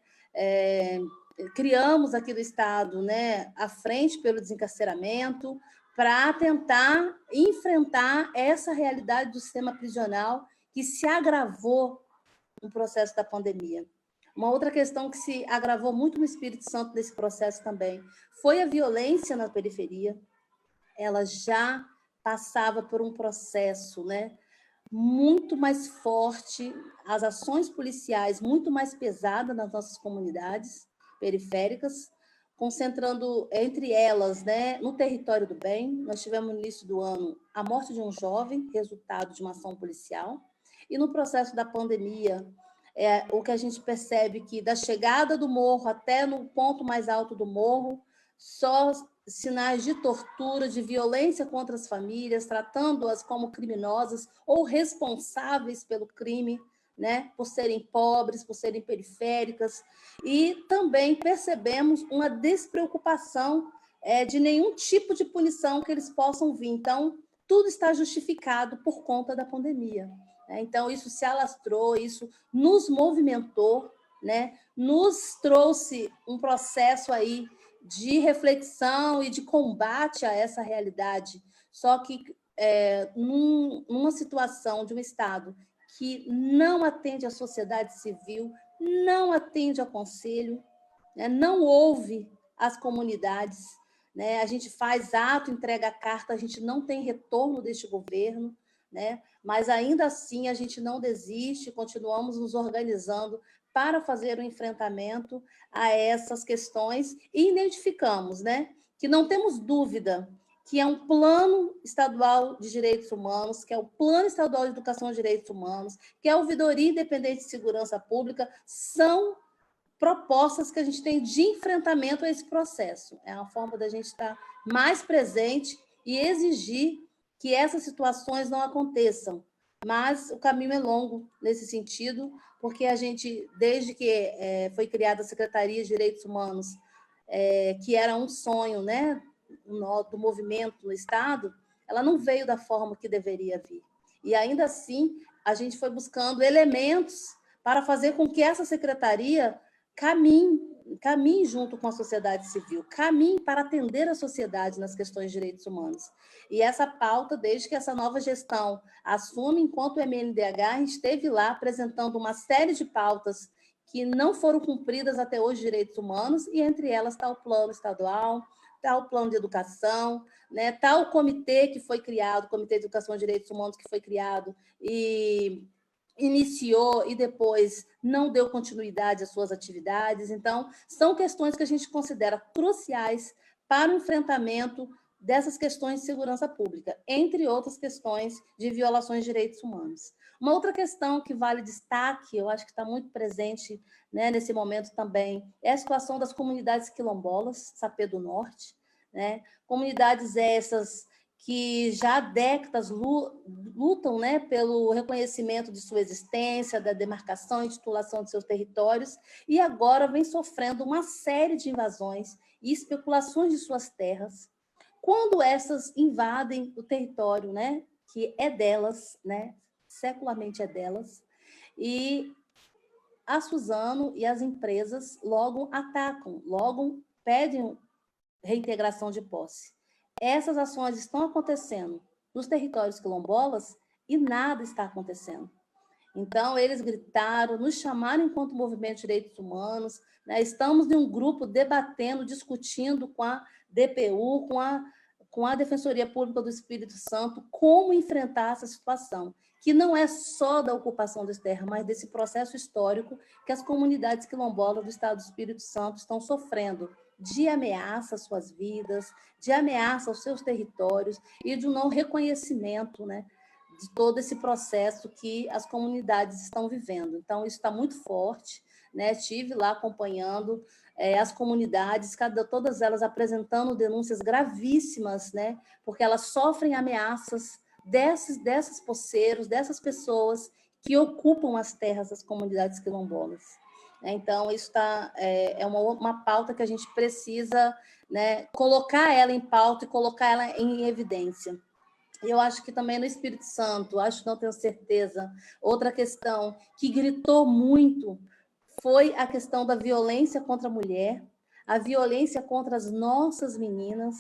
Criamos aqui do Estado, né, a Frente pelo Desencarceramento, para tentar enfrentar essa realidade do sistema prisional que se agravou no processo da pandemia. Uma outra questão que se agravou muito no Espírito Santo nesse processo também foi a violência na periferia. Ela já passava por um processo, né, muito mais forte, as ações policiais muito mais pesadas nas nossas comunidades periféricas, concentrando entre elas, né, no território do bem. Nós tivemos no início do ano a morte de um jovem, resultado de uma ação policial, e no processo da pandemia, o que a gente percebe que da chegada do morro até no ponto mais alto do morro, só sinais de tortura, de violência contra as famílias, tratando-as como criminosas ou responsáveis pelo crime, né, por serem pobres, por serem periféricas, e também percebemos uma despreocupação de nenhum tipo de punição que eles possam vir. Então, tudo está justificado por conta da pandemia. Então, isso se alastrou, isso nos movimentou, né, nos trouxe um processo aí de reflexão e de combate a essa realidade. Só que numa situação de um Estado que não atende à sociedade civil, não atende ao conselho, né, não ouve as comunidades, né, a gente faz ato, entrega a carta, a gente não tem retorno deste governo, né, mas ainda assim a gente não desiste, continuamos nos organizando para fazer o enfrentamento a essas questões e identificamos, né, que não temos dúvida que é um plano estadual de direitos humanos, que é o Plano Estadual de Educação e Direitos Humanos, que é a Ouvidoria Independente de Segurança Pública, são propostas que a gente tem de enfrentamento a esse processo. É uma forma da gente estar mais presente e exigir que essas situações não aconteçam. Mas o caminho é longo nesse sentido, porque a gente, desde que foi criada a Secretaria de Direitos Humanos, que era um sonho, né, do movimento no Estado, ela não veio da forma que deveria vir. E ainda assim, a gente foi buscando elementos para fazer com que essa secretaria caminhe junto com a sociedade civil, caminhe para atender a sociedade nas questões de direitos humanos. E essa pauta, desde que essa nova gestão assume, enquanto o MNDH, a gente esteve lá apresentando uma série de pautas que não foram cumpridas até hoje de direitos humanos, e entre elas está o plano estadual, está o plano de educação, né? Está o comitê que foi criado, o Comitê de Educação e Direitos Humanos, que foi criado e iniciou e depois não deu continuidade às suas atividades. Então, são questões que a gente considera cruciais para o enfrentamento dessas questões de segurança pública, entre outras questões de violações de direitos humanos. Uma outra questão que vale destaque, eu acho que está muito presente, né, nesse momento também, é a situação das comunidades quilombolas, Sapê do Norte, né? Comunidades essas que já há décadas lutam, né, pelo reconhecimento de sua existência, da demarcação e titulação de seus territórios, e agora vem sofrendo uma série de invasões e especulações de suas terras. Quando essas invadem o território, né, que é delas, né, secularmente é delas, e a Suzano e as empresas logo atacam, logo pedem reintegração de posse. Essas ações estão acontecendo nos territórios quilombolas e nada está acontecendo. Então, eles gritaram, nos chamaram enquanto movimento de direitos humanos, né? Estamos em um grupo debatendo, discutindo com a DPU, com a Defensoria Pública do Espírito Santo, como enfrentar essa situação, que não é só da ocupação das terras, mas desse processo histórico que as comunidades quilombolas do Estado do Espírito Santo estão sofrendo, de ameaça às suas vidas, de ameaça aos seus territórios e de um não reconhecimento, né, de todo esse processo que as comunidades estão vivendo. Então, isso está muito forte, né? Estive lá acompanhando as comunidades, todas elas apresentando denúncias gravíssimas, né? Porque elas sofrem ameaças desses poceiros, dessas pessoas que ocupam as terras das comunidades quilombolas. Então, isso é uma pauta que a gente precisa, né, colocar ela em pauta e colocar ela em evidência. Eu acho que também no Espírito Santo, acho que não tenho certeza, outra questão que gritou muito foi a questão da violência contra a mulher, a violência contra as nossas meninas,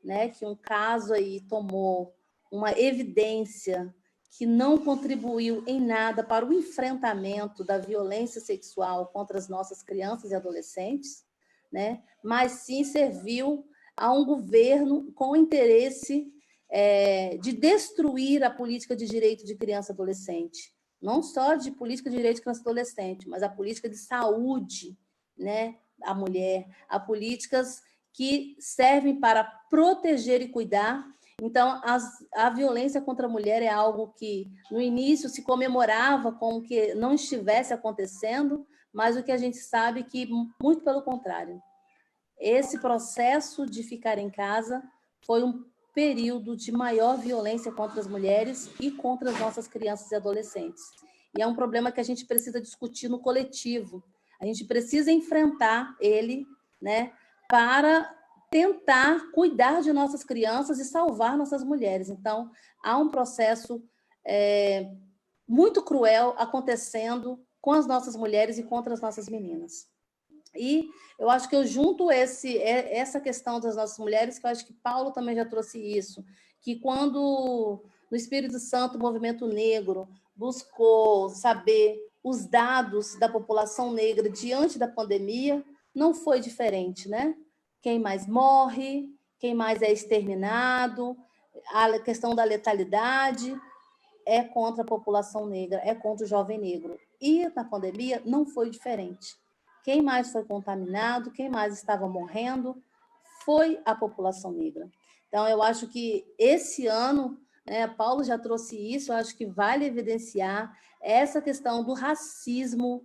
né, que um caso aí tomou uma evidência que não contribuiu em nada para o enfrentamento da violência sexual contra as nossas crianças e adolescentes, né, mas sim serviu a um governo com interesse de destruir a política de direito de criança e adolescente. Não só de política de direito de criança e adolescente, mas a política de saúde, né, a mulher, a políticas que servem para proteger e cuidar. Então, a violência contra a mulher é algo que, no início, se comemorava como que não estivesse acontecendo, mas o que a gente sabe é que, muito pelo contrário, esse processo de ficar em casa foi um período de maior violência contra as mulheres e contra as nossas crianças e adolescentes. E é um problema que a gente precisa discutir no coletivo. A gente precisa enfrentar ele, né, para tentar cuidar de nossas crianças e salvar nossas mulheres. Então, há um processo muito cruel acontecendo com as nossas mulheres e contra as nossas meninas. E eu acho que eu junto essa questão das nossas mulheres, que eu acho que Paulo também já trouxe isso, que quando no Espírito Santo o movimento negro buscou saber os dados da população negra diante da pandemia, não foi diferente, né? Quem mais morre, quem mais é exterminado, a questão da letalidade é contra a população negra, é contra o jovem negro. E na pandemia não foi diferente. Quem mais foi contaminado, quem mais estava morrendo, foi a população negra. Então, eu acho que esse ano, né, Paulo já trouxe isso, eu acho que vale evidenciar essa questão do racismo,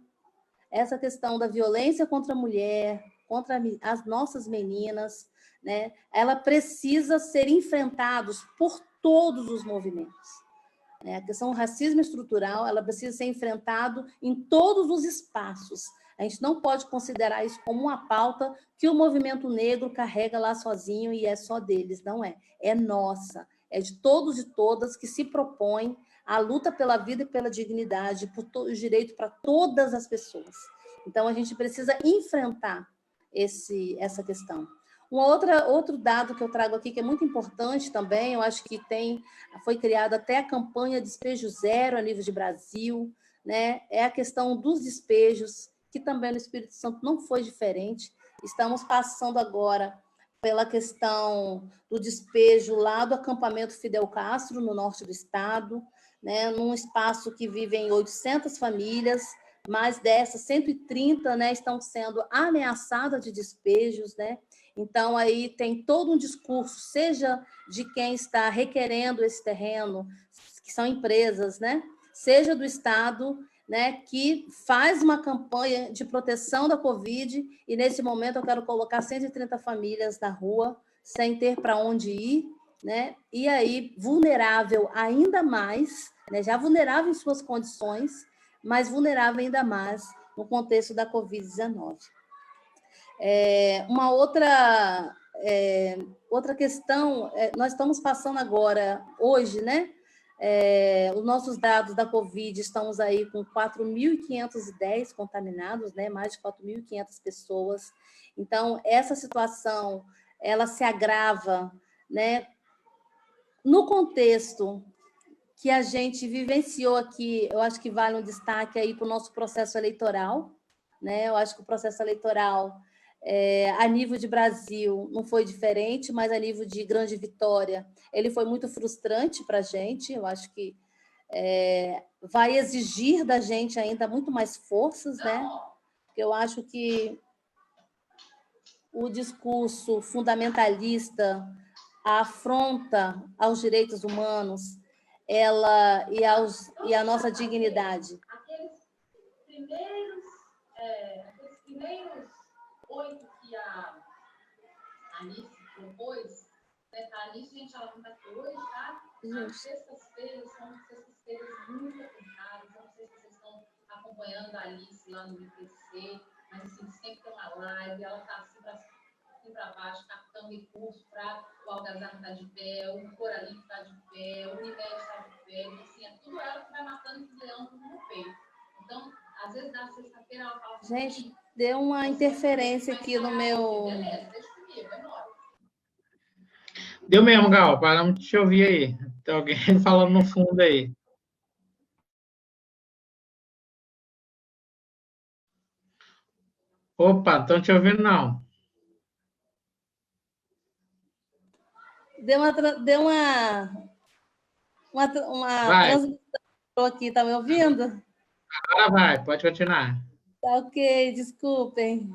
essa questão da violência contra a mulher, contra as nossas meninas, né? Ela precisa ser enfrentada por todos os movimentos. Né? A questão do racismo estrutural, ela precisa ser enfrentada em todos os espaços. A gente não pode considerar isso como uma pauta que o movimento negro carrega lá sozinho e é só deles, não é. É nossa, é de todos e todas que se propõem a luta pela vida e pela dignidade, por o direito para todas as pessoas. Então, a gente precisa enfrentar essa questão. Outro dado que eu trago aqui, que é muito importante também, eu acho que foi criada até a campanha Despejo Zero a nível de Brasil, né? É a questão dos despejos, que também no Espírito Santo não foi diferente. Estamos passando agora pela questão do despejo lá do acampamento Fidel Castro, no norte do estado, né? Num espaço que vivem 800 famílias, mais dessas 130, né, estão sendo ameaçadas de despejos, né? Então, aí tem todo um discurso, seja de quem está requerendo esse terreno, que são empresas, né? Seja do Estado, né, que faz uma campanha de proteção da Covid, e nesse momento eu quero colocar 130 famílias na rua, sem ter para onde ir, né? E aí, vulnerável ainda mais, né? Já vulnerável em suas condições, mas vulnerável ainda mais no contexto da Covid-19. Uma outra questão, nós estamos passando agora, hoje, né? Os nossos dados da Covid, estamos aí com 4.510 contaminados, né? Mais de 4.500 pessoas. Então, essa situação, ela se agrava, né? No contexto que a gente vivenciou aqui, eu acho que vale um destaque aí para o nosso processo eleitoral, né? Eu acho que o processo eleitoral, a nível de Brasil, não foi diferente, mas a nível de Grande Vitória, ele foi muito frustrante para a gente. Eu acho que vai exigir da gente ainda muito mais forças, né? Eu acho que o discurso fundamentalista, a afronta aos direitos humanos, e a nossa dignidade. Aqueles primeiros 8 que a Alice propôs, né? A Alice, gente, ela não está aqui hoje, tá? As sextas-feiras são sextas-feiras muito apontadas. Eu não sei se vocês estão acompanhando a Alice lá no IPC, mas assim, sempre tem uma live, ela está assim para baixo, captando recursos para o Algazarra estar de pé, o Coralito está de pé, o Unimed está de pé, e, assim, é tudo ela que vai matando esse leão no peito. Então, às vezes, na sexta-feira, ela fala assim... Gente, deu uma interferência aqui no meu... Beleza, deixa comigo, é nóis. Deu mesmo, Gal, paramos de te ouvir aí. Tem alguém falando no fundo aí. Opa, estão te ouvindo, não. Deu uma transmissão aqui, tá me ouvindo? Agora vai, pode continuar. Tá ok, desculpem.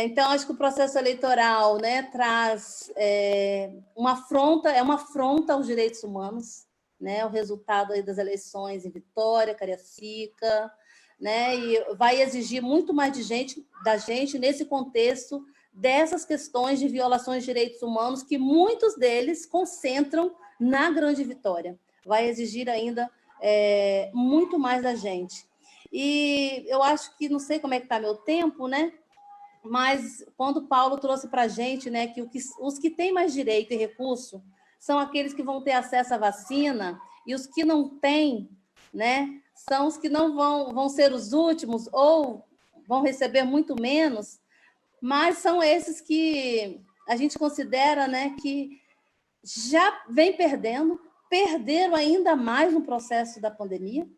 Então, acho que o processo eleitoral, né, traz uma afronta aos direitos humanos, né, o resultado aí das eleições em Vitória, Cariacica, né, e vai exigir muito mais da gente nesse contexto dessas questões de violações de direitos humanos, que muitos deles concentram na Grande Vitória. Vai exigir ainda muito mais da gente. E eu acho que, não sei como é que está meu tempo, né? Mas quando Paulo trouxe para a gente, né, que os que têm mais direito e recurso são aqueles que vão ter acesso à vacina, e os que não têm, né, são os que não vão ser os últimos, ou vão receber muito menos, mas são esses que a gente considera, né, que já vem perderam ainda mais no processo da pandemia,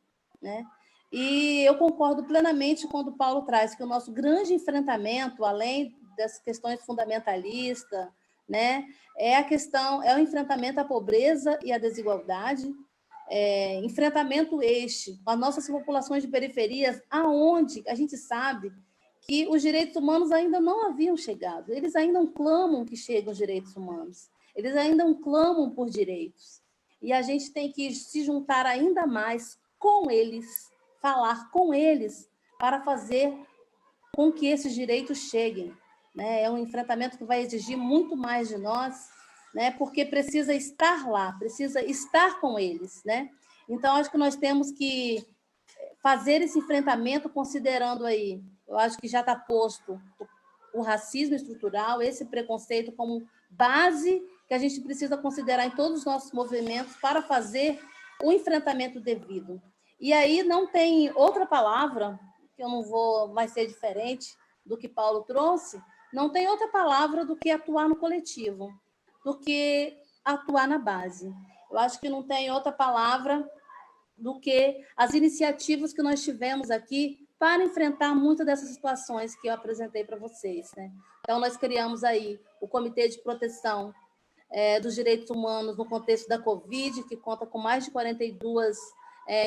né? E eu concordo plenamente quando o Paulo traz que o nosso grande enfrentamento, além das questões fundamentalistas, né, é o enfrentamento à pobreza e à desigualdade, enfrentamento com as nossas populações de periferias, aonde a gente sabe que os direitos humanos ainda não haviam chegado. Eles ainda clamam que cheguem os direitos humanos. Eles ainda clamam por direitos. E a gente tem que se juntar ainda mais com eles, falar com eles, para fazer com que esses direitos cheguem. Né? É um enfrentamento que vai exigir muito mais de nós, né? Porque precisa estar lá, precisa estar com eles. Né? Então, acho que nós temos que fazer esse enfrentamento considerando aí, eu acho que já está posto o racismo estrutural, esse preconceito como base que a gente precisa considerar em todos os nossos movimentos para fazer o enfrentamento devido. E aí não tem outra palavra, que eu não vou mais ser diferente do que Paulo trouxe, não tem outra palavra do que atuar no coletivo, do que atuar na base. Eu acho que não tem outra palavra do que as iniciativas que nós tivemos aqui para enfrentar muitas dessas situações que eu apresentei para vocês. Né? Então, nós criamos aí o Comitê de Proteção dos Direitos Humanos no contexto da Covid, que conta com mais de 42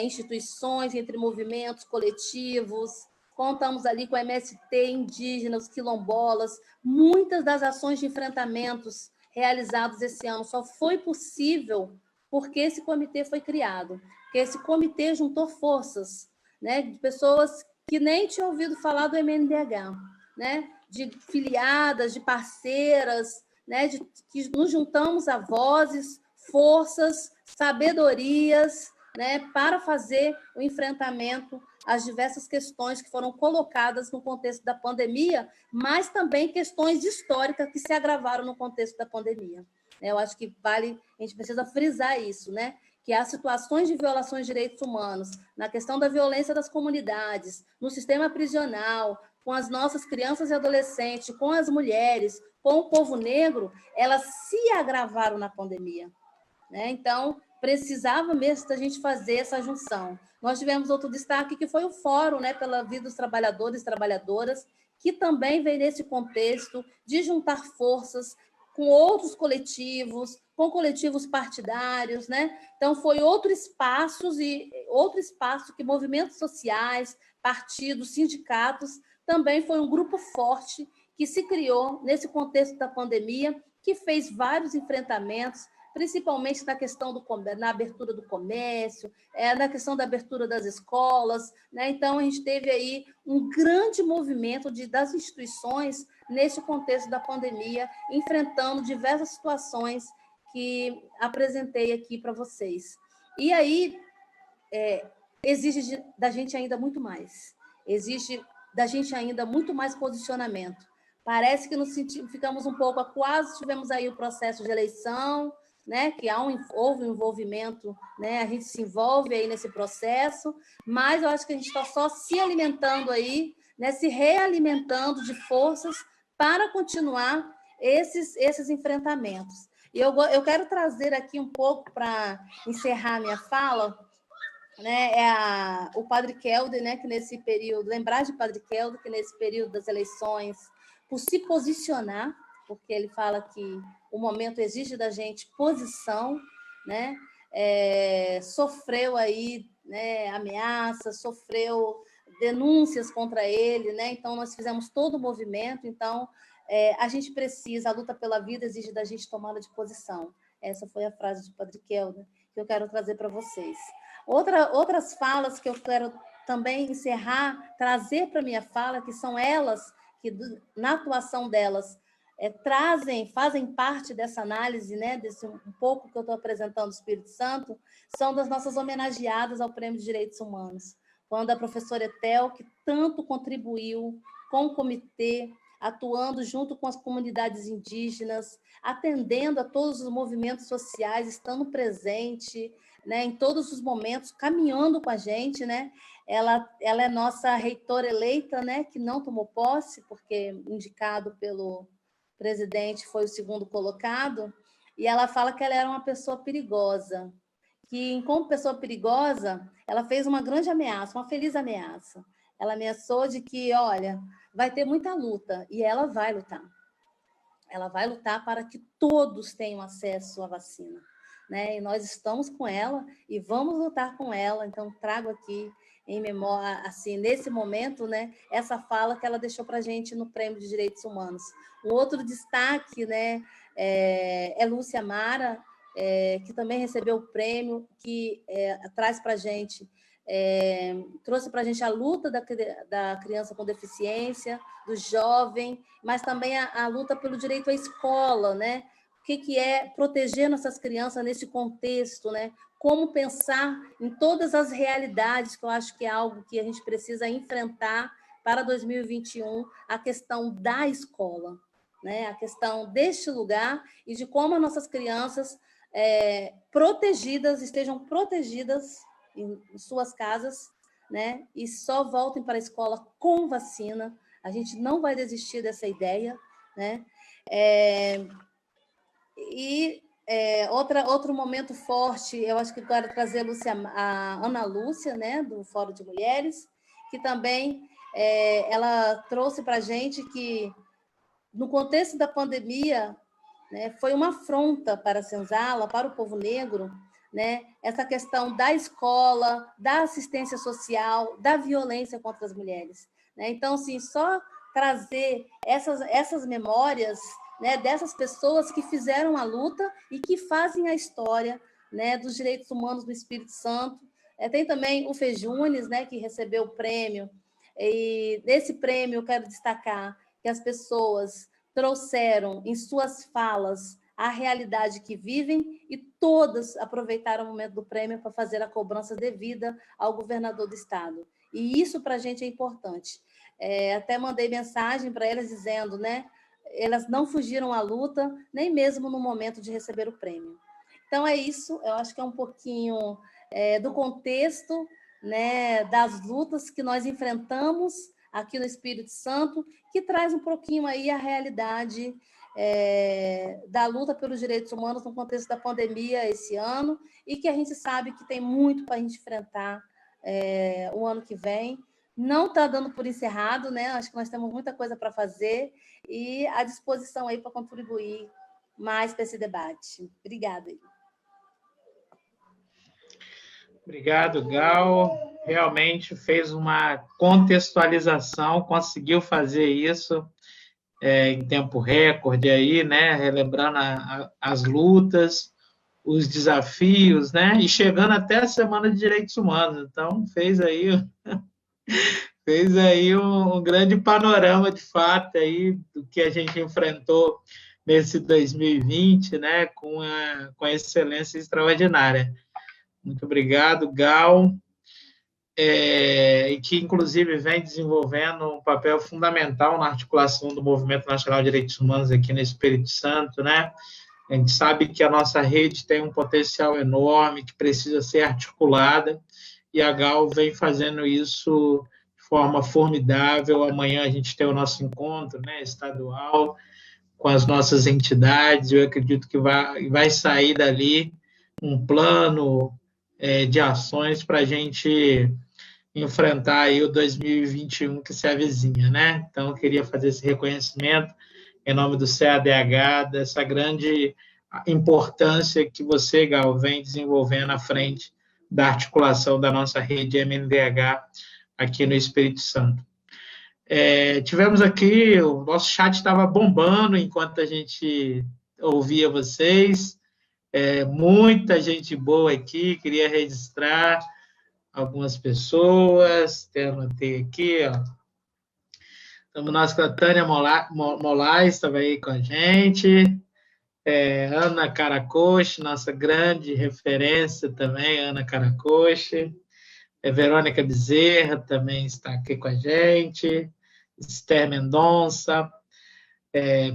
instituições, entre movimentos, coletivos. Contamos ali com a MST, indígenas, quilombolas. Muitas das ações de enfrentamentos realizados esse ano só foi possível porque esse comitê foi criado. Porque esse comitê juntou forças, né, de pessoas que nem tinham ouvido falar do MNDH, né, de filiadas, de parceiras, né, que nos juntamos a vozes, forças, sabedorias, né, para fazer o enfrentamento às diversas questões que foram colocadas no contexto da pandemia, mas também questões históricas que se agravaram no contexto da pandemia. Eu acho que vale, a gente precisa frisar isso, né? Que há situações de violações de direitos humanos, na questão da violência das comunidades, no sistema prisional, com as nossas crianças e adolescentes, com as mulheres, com o povo negro, elas se agravaram na pandemia. Né? Então, precisava mesmo da gente fazer essa junção. Nós tivemos outro destaque, que foi o Fórum, né, pela Vida dos Trabalhadores e Trabalhadoras, que também vem nesse contexto de juntar forças com outros coletivos, com coletivos partidários, né? Então, foi outro espaço que movimentos sociais, partidos, sindicatos, também foi um grupo forte que se criou nesse contexto da pandemia, que fez vários enfrentamentos, principalmente na questão na abertura do comércio, na questão da abertura das escolas. Né? Então, a gente teve aí um grande movimento das instituições nesse contexto da pandemia, enfrentando diversas situações que apresentei aqui para vocês. E aí, exige da gente ainda muito mais. Exige da gente ainda muito mais posicionamento. Parece que ficamos um pouco acuados, tivemos aí o processo de eleição, né, que houve um envolvimento, né, a gente se envolve aí nesse processo, mas eu acho que a gente está só se alimentando aí, né, se realimentando de forças para continuar esses enfrentamentos. E eu quero trazer aqui um pouco, para encerrar minha fala, né, o Padre Kelder, né, que nesse período, lembrar de Padre Kelder, que nesse período das eleições, por se posicionar, porque ele fala que o momento exige da gente posição, né? Sofreu aí, né, ameaças, sofreu denúncias contra ele, né? Então, nós fizemos todo o movimento. Então, a gente precisa, a luta pela vida exige da gente tomada de posição. Essa foi a frase de Padre Kelder que eu quero trazer para vocês. Outras falas que eu quero também encerrar, trazer para a minha fala, que são elas que, na atuação delas, fazem parte dessa análise, né, desse um pouco que eu estou apresentando do Espírito Santo, são das nossas homenageadas ao Prêmio de Direitos Humanos, quando a professora Etel, que tanto contribuiu com o comitê, atuando junto com as comunidades indígenas, atendendo a todos os movimentos sociais, estando presente, né, em todos os momentos, caminhando com a gente, né? Ela é nossa reitora eleita, né, que não tomou posse, porque indicado pelo presidente foi o segundo colocado, e ela fala que ela era uma pessoa perigosa, que, como pessoa perigosa, ela fez uma grande ameaça, uma feliz ameaça. Ela ameaçou de que, olha, vai ter muita luta, e ela vai lutar. Ela vai lutar para que todos tenham acesso à vacina. né? E nós estamos com ela e vamos lutar com ela. Então, trago aqui em memória, assim, nesse momento, né, essa fala que ela deixou para a gente no Prêmio de Direitos Humanos. Um outro destaque, né, é Lúcia Mara, que também recebeu o prêmio, que traz para a gente, trouxe para a gente a luta da criança com deficiência, do jovem, mas também a luta pelo direito à escola, né? O que é proteger nossas crianças nesse contexto, né? Como pensar em todas as realidades, que eu acho que é algo que a gente precisa enfrentar para 2021, a questão da escola, né? A questão deste lugar e de como as nossas crianças estejam protegidas em suas casas, né? E só voltem para a escola com vacina. A gente não vai desistir dessa ideia, né? Outro momento forte, eu acho que eu quero trazer a Ana Lúcia, né, do Fórum de Mulheres, que também ela trouxe para a gente que, no contexto da pandemia, né, foi uma afronta para a senzala, para o povo negro, né, essa questão da escola, da assistência social, da violência contra as mulheres, né? Então, assim, só trazer essas memórias, né, dessas pessoas que fizeram a luta e que fazem a história, né, dos direitos humanos do Espírito Santo. Tem também o Fejunes, né, que recebeu o prêmio, e nesse prêmio eu quero destacar que as pessoas trouxeram em suas falas a realidade que vivem e todas aproveitaram o momento do prêmio para fazer a cobrança devida ao governador do estado. E isso para a gente é importante. Até mandei mensagem para elas dizendo, né, elas não fugiram à luta, nem mesmo no momento de receber o prêmio. Então, é isso, eu acho que é um pouquinho do contexto, né, das lutas que nós enfrentamos aqui no Espírito Santo, que traz um pouquinho aí a realidade da luta pelos direitos humanos no contexto da pandemia esse ano, e que a gente sabe que tem muito para a gente enfrentar o ano que vem. Não está dando por encerrado, né? Acho que nós temos muita coisa para fazer e à disposição aí para contribuir mais para esse debate. Obrigada. Obrigado, Gal. Realmente fez uma contextualização, conseguiu fazer isso em tempo recorde aí, né? Relembrando as lutas, os desafios, né? E chegando até a Semana de Direitos Humanos. Então, fez aí um grande panorama, de fato, aí, do que a gente enfrentou nesse 2020, né, com a excelência extraordinária. Muito obrigado, Gal, e que, inclusive, vem desenvolvendo um papel fundamental na articulação do Movimento Nacional de Direitos Humanos aqui no Espírito Santo, né? A gente sabe que a nossa rede tem um potencial enorme, que precisa ser articulada, e a Gal vem fazendo isso de forma formidável. Amanhã a gente tem o nosso encontro, né, estadual, com as nossas entidades. Eu acredito que vai sair dali um plano de ações para a gente enfrentar aí o 2021 que se avizinha, né? Então, eu queria fazer esse reconhecimento em nome do CADH, dessa grande importância que você, Gal, vem desenvolvendo à frente da articulação da nossa rede MNDH aqui no Espírito Santo. Tivemos aqui, o nosso chat estava bombando enquanto a gente ouvia vocês, muita gente boa aqui, queria registrar algumas pessoas, anotei aqui, ó. Estamos nós com a Tânia Moraes, estava aí com a gente, Ana Caracoche, nossa grande referência também, Ana Caracoche, Verônica Bezerra também está aqui com a gente, Esther Mendonça,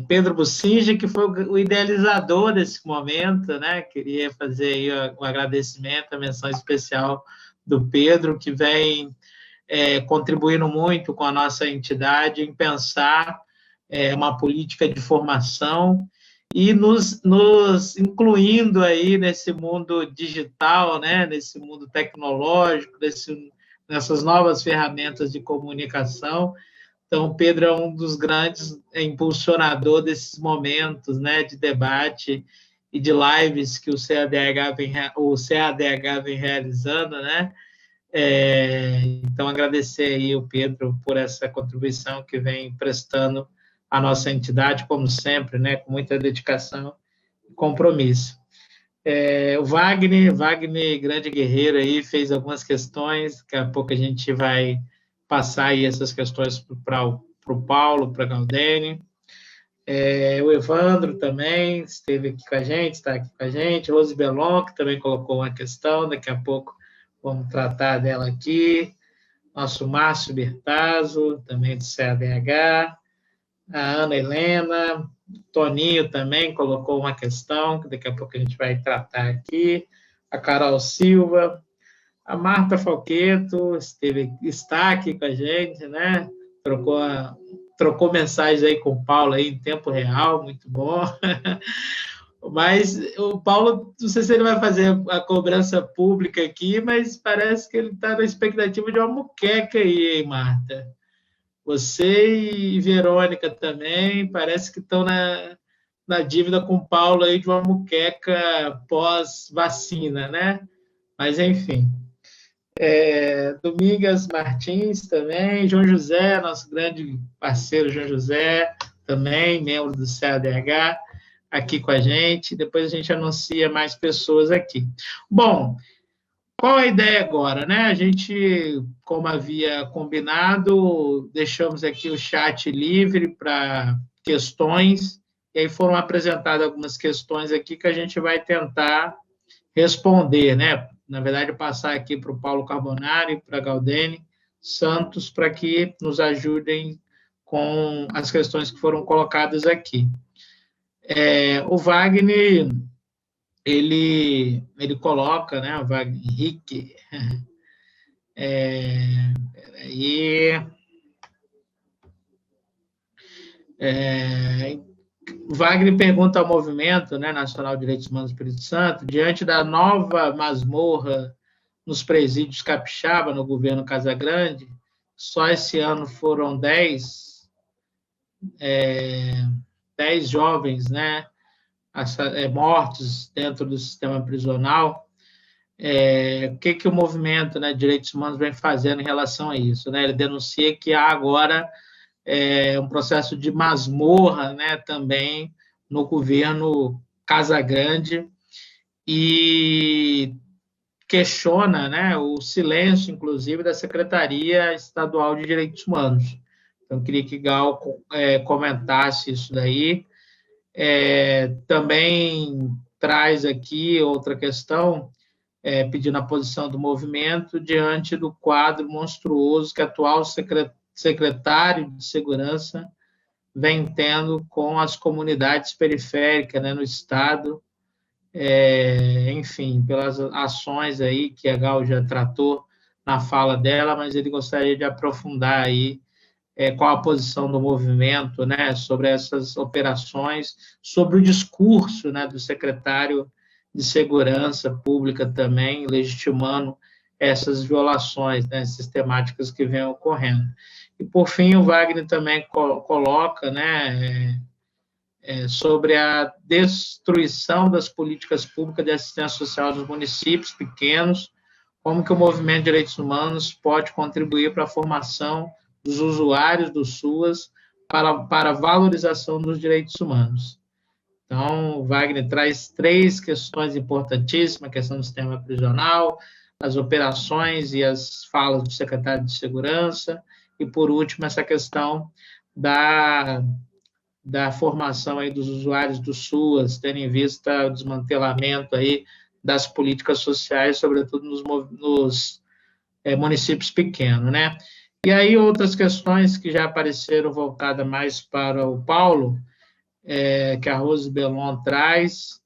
Pedro Bucinge, que foi o idealizador desse momento, né? Queria fazer aí um agradecimento, a menção especial do Pedro, que vem contribuindo muito com a nossa entidade em pensar uma política de formação e nos incluindo aí nesse mundo digital, né? Nesse mundo tecnológico, nessas novas ferramentas de comunicação. Então, Pedro é um dos grandes impulsionadores desses momentos, né, de debate e de lives que o CADH vem realizando, né? Então, agradecer aí o Pedro por essa contribuição que vem prestando à nossa entidade, como sempre, né? Com muita dedicação e compromisso. O Wagner, grande guerreiro aí, fez algumas questões, daqui a pouco a gente vai passar aí essas questões para o Paulo, para a Galdene. O Evandro também esteve aqui com a gente, está aqui com a gente. Rose Belon, que também colocou uma questão, daqui a pouco vamos tratar dela aqui. Nosso Márcio Bertazzo, também do CADH. A Ana Helena, Toninho também colocou uma questão, que daqui a pouco a gente vai tratar aqui. A Carol Silva. A Marta Falqueto está aqui com a gente, né? Trocou mensagens aí com o Paulo aí em tempo real, muito bom. Mas o Paulo, não sei se ele vai fazer a cobrança pública aqui, mas parece que ele está na expectativa de uma muqueca aí, hein, Marta? Você e Verônica também, parece que estão na dívida com o Paulo aí de uma muqueca pós-vacina, né? Mas, enfim. Domingas Martins também, João José, nosso grande parceiro João José, também, membro do CADH, aqui com a gente. Depois a gente anuncia mais pessoas aqui. Bom, qual a ideia agora, né? A gente, como havia combinado, deixamos aqui o chat livre para questões, e aí foram apresentadas algumas questões aqui que a gente vai tentar responder, né? Na verdade, passar aqui para o Paulo Carbonari e para a Galdene Santos para que nos ajudem com as questões que foram colocadas aqui. O Wagner, ele coloca, né, o Wagner Henrique, Wagner pergunta ao Movimento, né, Nacional de Direitos Humanos do Espírito Santo, diante da nova masmorra nos presídios capixaba, no governo Casagrande, só esse ano foram 10 jovens, né, mortos dentro do sistema prisional. O que o Movimento, né, de Direitos Humanos vem fazendo em relação a isso, né? Ele denuncia que há agora um processo de masmorra, né, também no governo Casagrande, e questiona, né, o silêncio, inclusive, da Secretaria Estadual de Direitos Humanos. Então, eu queria que Gal comentasse isso daí. Também traz aqui outra questão, pedindo a posição do movimento diante do quadro monstruoso que a atual secretário de Segurança vem tendo com as comunidades periféricas, né, no Estado, enfim, pelas ações aí que a Gal já tratou na fala dela, mas ele gostaria de aprofundar aí qual a posição do movimento, né, sobre essas operações, sobre o discurso, né, do secretário de Segurança Pública também, legitimando essas violações, né, sistemáticas que vêm ocorrendo. E, por fim, o Wagner também coloca, né, sobre a destruição das políticas públicas de assistência social dos municípios pequenos, como que o Movimento de Direitos Humanos pode contribuir para a formação dos usuários do SUAS para a valorização dos direitos humanos. Então, o Wagner traz 3 questões importantíssimas: a questão do sistema prisional, as operações e as falas do secretário de Segurança, e, por último, essa questão da formação aí dos usuários do SUAS, tendo em vista o desmantelamento aí das políticas sociais, sobretudo nos municípios pequenos, né? E aí outras questões que já apareceram voltadas mais para o Paulo, que a Rose Belon traz.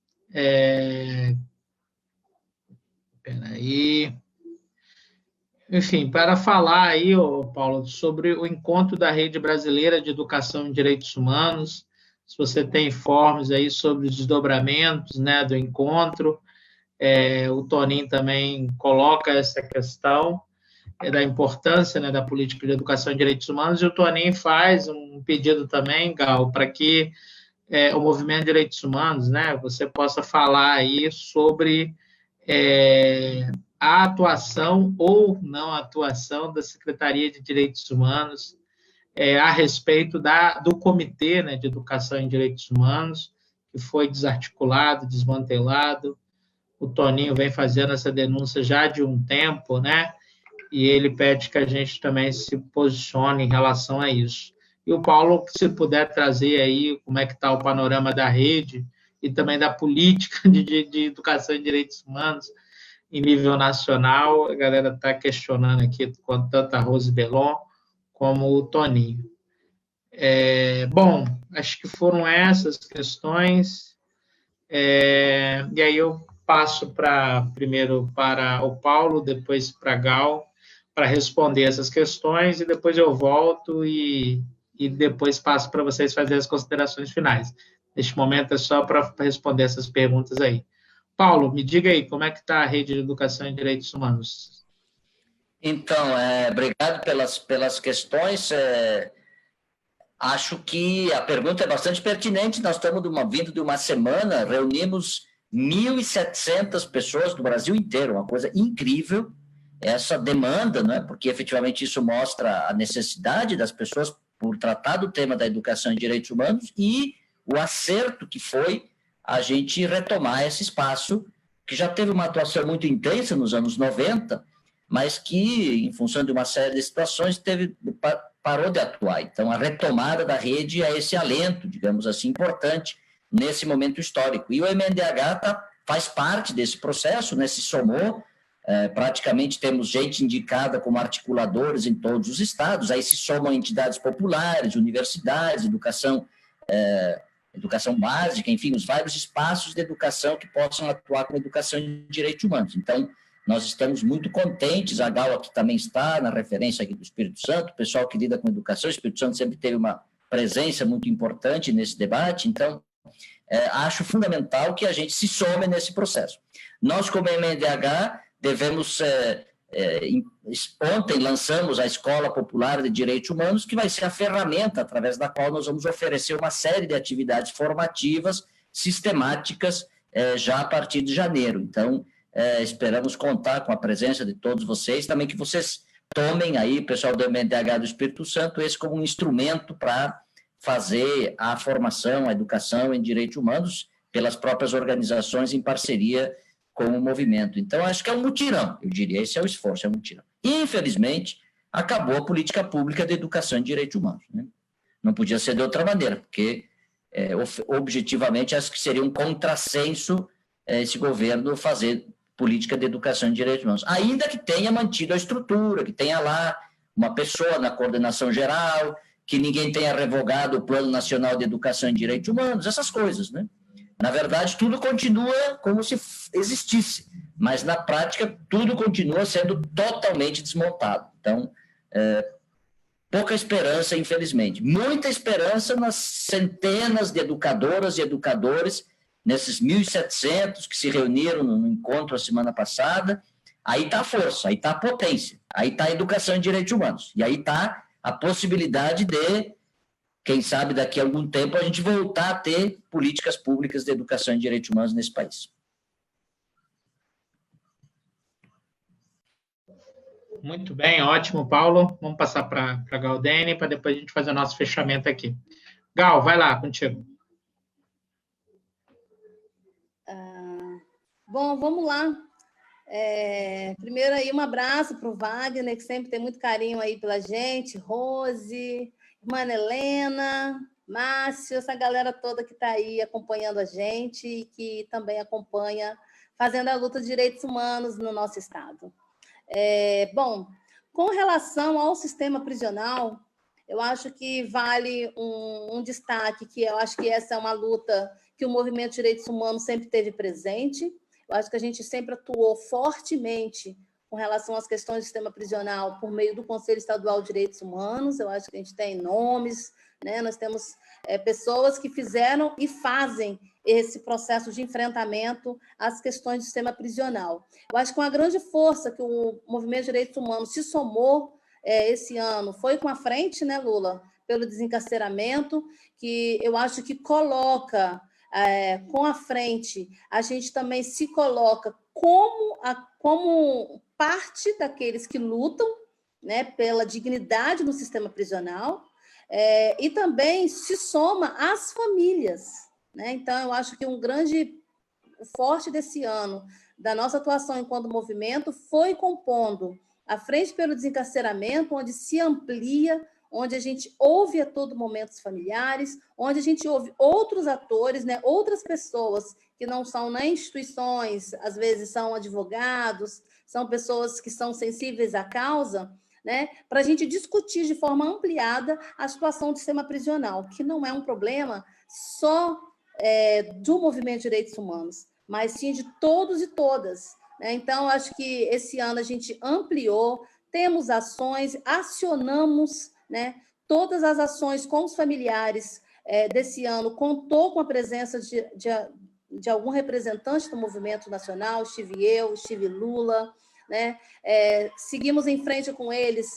Enfim, para falar aí, Paulo, sobre o encontro da Rede Brasileira de Educação em Direitos Humanos, se você tem informes aí sobre os desdobramentos, né, do encontro. O Toninho também coloca essa questão da importância, né, da política de educação em direitos humanos, e o Toninho faz um pedido também, Gal, para que o movimento de direitos humanos, né, você possa falar aí sobre a atuação ou não atuação da Secretaria de Direitos Humanos a respeito do Comitê, né, de Educação em Direitos Humanos, que foi desarticulado, desmantelado. O Toninho vem fazendo essa denúncia já de um tempo, né? E ele pede que a gente também se posicione em relação a isso. E o Paulo, se puder trazer aí como é que está o panorama da rede e também da política de educação em direitos humanos em nível nacional, a galera está questionando aqui, tanto a Rose Belon como o Toninho. Bom, acho que foram essas questões. E aí eu passo primeiro para o Paulo, depois para a Gal, para responder essas questões, e depois eu volto e depois passo para vocês fazerem as considerações finais. Neste momento é só para responder essas perguntas aí. Paulo, me diga aí, como é que está a rede de educação em direitos humanos? Então, obrigado pelas questões. Acho que a pergunta é bastante pertinente. Nós estamos vindo de uma semana, reunimos 1.700 pessoas do Brasil inteiro, uma coisa incrível, essa demanda, né? Porque efetivamente isso mostra a necessidade das pessoas por tratar do tema da educação e direitos humanos e o acerto que foi a gente retomar esse espaço, que já teve uma atuação muito intensa nos anos 90, mas que, em função de uma série de situações, parou de atuar. Então, a retomada da rede é esse alento, digamos assim, importante nesse momento histórico. E o MNDH faz parte desse processo, né? Se somou, praticamente temos gente indicada como articuladores em todos os estados, aí se somam entidades populares, universidades, educação básica, enfim, os vários espaços de educação que possam atuar com educação em direitos humanos. Então, nós estamos muito contentes, a Gal aqui também está, na referência aqui do Espírito Santo, o pessoal que lida com educação, o Espírito Santo sempre teve uma presença muito importante nesse debate, então, acho fundamental que a gente se some nesse processo. Nós, como MNDH, devemos... ontem lançamos a Escola Popular de Direitos Humanos, que vai ser a ferramenta através da qual nós vamos oferecer uma série de atividades formativas, sistemáticas, já a partir de janeiro. Então, esperamos contar com a presença de todos vocês, também que vocês tomem aí, pessoal do MNDH do Espírito Santo, esse como um instrumento para fazer a formação, a educação em direitos humanos pelas próprias organizações em parceria com o movimento. Então, acho que é um mutirão, eu diria, esse é o esforço, é um mutirão. Infelizmente, acabou a política pública de educação em direitos humanos, né? Não podia ser de outra maneira, porque, objetivamente, acho que seria um contrassenso esse governo fazer política de educação em direitos humanos, ainda que tenha mantido a estrutura, que tenha lá uma pessoa na coordenação geral, que ninguém tenha revogado o Plano Nacional de Educação em Direitos Humanos, essas coisas, né? Na verdade, tudo continua como se existisse, mas, na prática, tudo continua sendo totalmente desmontado. Então, pouca esperança, infelizmente. Muita esperança nas centenas de educadoras e educadores, nesses 1.700 que se reuniram no encontro a semana passada. Aí está a força, aí está a potência, aí está a educação em direitos humanos, e aí está a possibilidade de, quem sabe daqui a algum tempo, a gente voltar a ter políticas públicas de educação em direitos humanos nesse país. Muito bem, ótimo, Paulo. Vamos passar para a Galdene, para depois a gente fazer o nosso fechamento aqui. Gal, vai lá, contigo. Bom, vamos lá. Primeiro aí um abraço para o Wagner, que sempre tem muito carinho aí pela gente, Rose, irmã Helena, Márcio, essa galera toda que está aí acompanhando a gente e que também acompanha fazendo a luta de direitos humanos no nosso estado. Bom, com relação ao sistema prisional, eu acho que vale um destaque, que eu acho que essa é uma luta que o movimento de direitos humanos sempre teve presente. Eu acho que a gente sempre atuou fortemente com relação às questões do sistema prisional por meio do Conselho Estadual de Direitos Humanos. Eu acho que a gente tem nomes, né? Nós temos pessoas que fizeram e fazem esse processo de enfrentamento às questões do sistema prisional. Eu acho que uma grande força que o movimento de direitos humanos se somou esse ano foi com a frente, né, Lula, pelo Desencarceramento, que eu acho que coloca com a frente, a gente também se coloca como parte daqueles que lutam, né, pela dignidade no sistema prisional, e também se soma às famílias, né? Então, eu acho que o forte desse ano, da nossa atuação enquanto movimento, foi compondo a Frente pelo Desencarceramento, onde se amplia, onde a gente ouve a todo momento os familiares, onde a gente ouve outros atores, né, outras pessoas que não são nem instituições, às vezes são advogados, são pessoas que são sensíveis à causa, né, para a gente discutir de forma ampliada a situação do sistema prisional, que não é um problema só do movimento de direitos humanos, mas sim de todos e todas. Né? Então, acho que esse ano a gente ampliou, temos ações, acionamos, né, todas as ações com os familiares desse ano, contou com a presença de algum representante do movimento nacional, estive eu, estive Lula, né? Seguimos em frente com eles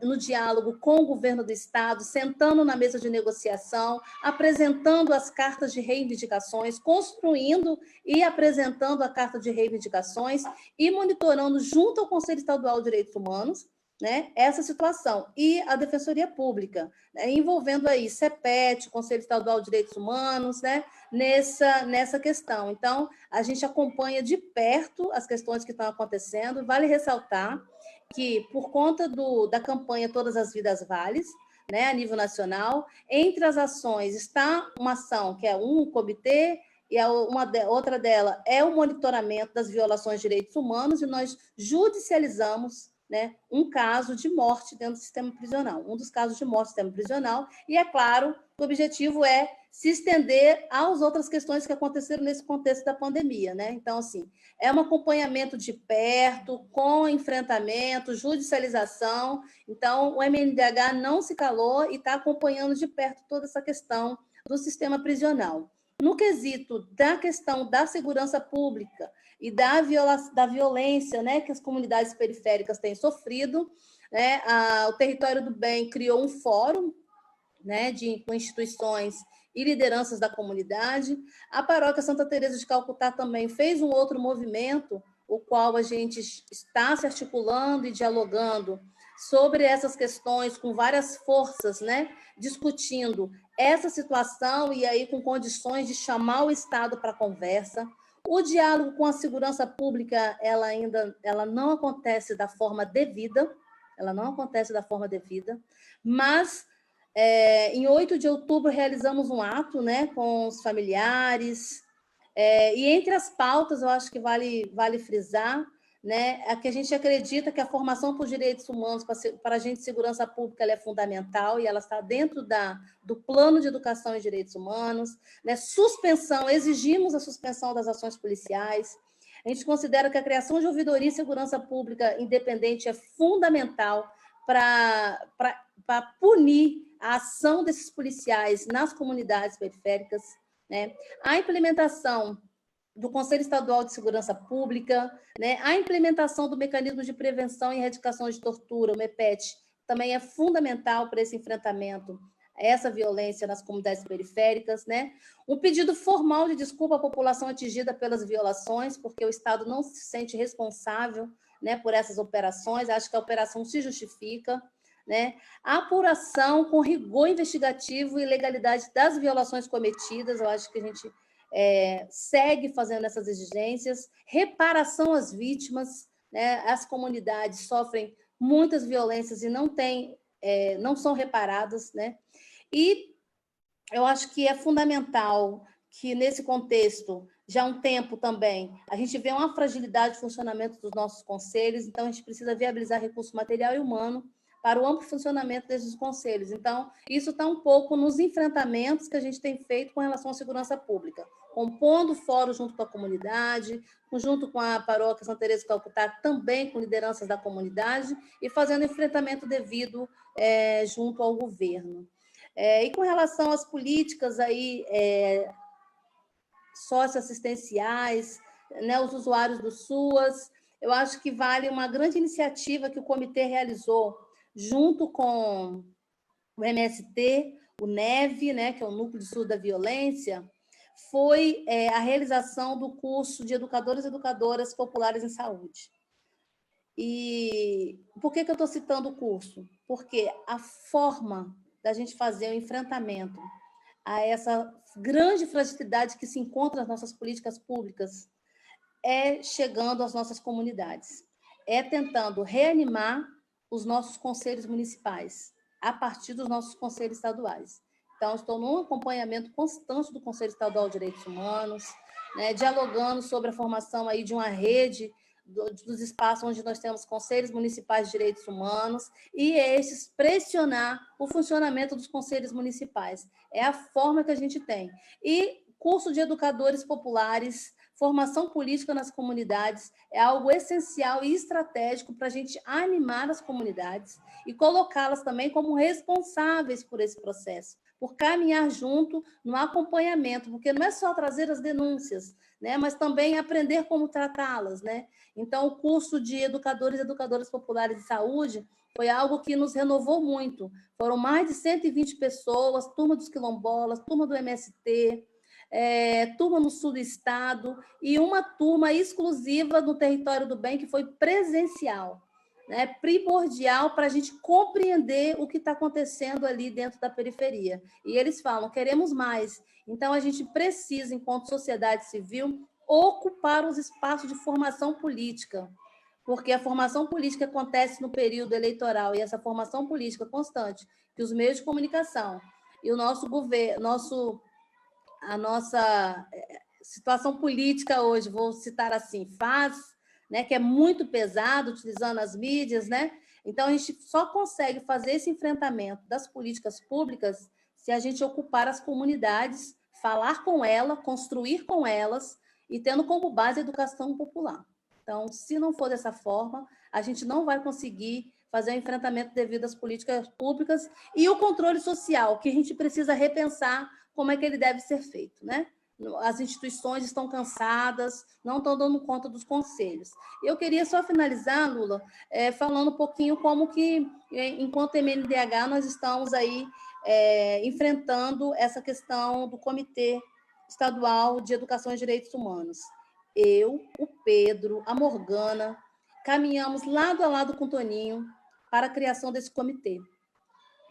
no diálogo com o governo do Estado, sentando na mesa de negociação, apresentando as cartas de reivindicações, construindo e apresentando a carta de reivindicações e monitorando junto ao Conselho Estadual de Direitos Humanos, né, essa situação, e a Defensoria Pública, né, envolvendo aí CEPET, Conselho Estadual de Direitos Humanos, né, nessa questão. Então, a gente acompanha de perto as questões que estão acontecendo. Vale ressaltar que, por conta da campanha Todas as Vidas Vales, né, a nível nacional, entre as ações está uma ação que é um comitê, e outra dela é o monitoramento das violações de direitos humanos, e nós judicializamos, né, um caso de morte dentro do sistema prisional, um dos casos de morte do sistema prisional, e é claro, o objetivo é se estender às outras questões que aconteceram nesse contexto da pandemia, né? Então, assim, é um acompanhamento de perto, com enfrentamento, judicialização. Então, o MNDH não se calou e está acompanhando de perto toda essa questão do sistema prisional. No quesito da questão da segurança pública e da violência, né, que as comunidades periféricas têm sofrido, né, o Território do Bem criou um fórum, né, com instituições e lideranças da comunidade. A Paróquia Santa Teresa de Calcutá também fez um outro movimento, o qual a gente está se articulando e dialogando sobre essas questões com várias forças, né, discutindo essa situação e aí com condições de chamar o Estado para a conversa. O diálogo com a segurança pública, ela não acontece da forma devida, mas em 8 de outubro realizamos um ato, né, com os familiares, e entre as pautas, eu acho que vale frisar, né, é que a gente acredita que a formação por direitos humanos para a gente de segurança pública ela é fundamental, e ela está dentro do plano de educação em direitos humanos, né, exigimos a suspensão das ações policiais. A gente considera que a criação de ouvidoria e segurança pública independente é fundamental para punir a ação desses policiais nas comunidades periféricas, né? A implementação do Conselho Estadual de Segurança Pública, né? A implementação do Mecanismo de Prevenção e Erradicação de Tortura, o MEPET, também é fundamental para esse enfrentamento a essa violência nas comunidades periféricas, né? Um pedido formal de desculpa à população atingida pelas violações, porque o Estado não se sente responsável, né, por essas operações, acho que a operação se justifica, né? A apuração com rigor investigativo e legalidade das violações cometidas, eu acho que a gente segue fazendo essas exigências. Reparação às vítimas, né? As comunidades sofrem muitas violências e não são reparadas, né? E eu acho que é fundamental que, nesse contexto, já há um tempo também, a gente vê uma fragilidade de funcionamento dos nossos conselhos, então a gente precisa viabilizar recurso material e humano para o amplo funcionamento desses conselhos. Então, isso está um pouco nos enfrentamentos que a gente tem feito com relação à segurança pública, compondo fórum junto com a comunidade, junto com a Paróquia Santa Teresa de Calcutá, também com lideranças da comunidade, e fazendo enfrentamento devido junto ao governo. E com relação às políticas aí, socioassistenciais, né, os usuários do SUAS, eu acho que vale uma grande iniciativa que o comitê realizou junto com o MST, o NEV, né, que é o Núcleo de Estudo da Violência, foi a realização do curso de Educadores e Educadoras Populares em Saúde. E por que eu estou citando o curso? Porque a forma da gente fazer o enfrentamento a essa grande fragilidade que se encontra nas nossas políticas públicas é chegando às nossas comunidades, é tentando reanimar os nossos conselhos municipais a partir dos nossos conselhos estaduais. Então, estou num acompanhamento constante do Conselho Estadual de Direitos Humanos, né, dialogando sobre a formação aí de uma rede dos espaços onde nós temos conselhos municipais de direitos humanos e esses pressionar o funcionamento dos conselhos municipais. É a forma que a gente tem. E curso de educadores populares, formação política nas comunidades é algo essencial e estratégico para a gente animar as comunidades e colocá-las também como responsáveis por esse processo, por caminhar junto no acompanhamento, porque não é só trazer as denúncias, né, mas também aprender como tratá-las, né? Então, o curso de Educadores e Educadoras Populares de Saúde foi algo que nos renovou muito. Foram mais de 120 pessoas, turma dos quilombolas, turma do MST, turma no sul do estado, e uma turma exclusiva no Território do Bem, que foi presencial, né? Primordial para a gente compreender o que está acontecendo ali dentro da periferia. E eles falam, queremos mais. Então, a gente precisa, enquanto sociedade civil, ocupar os espaços de formação política, porque a formação política acontece no período eleitoral, e essa formação política constante, que os meios de comunicação e o nosso governo, a nossa situação política hoje, vou citar assim, faz, né, que é muito pesado, utilizando as mídias, né? Então, a gente só consegue fazer esse enfrentamento das políticas públicas se a gente ocupar as comunidades, falar com elas, construir com elas, e tendo como base a educação popular. Então, se não for dessa forma, a gente não vai conseguir fazer o enfrentamento devido às políticas públicas e o controle social, que a gente precisa repensar como é que ele deve ser feito, né? As instituições estão cansadas, não estão dando conta dos conselhos. Eu queria só finalizar, Lula, falando um pouquinho como que, enquanto MNDH, nós estamos aí enfrentando essa questão do Comitê Estadual de Educação e Direitos Humanos. Eu, o Pedro, a Morgana, caminhamos lado a lado com o Toninho para a criação desse comitê.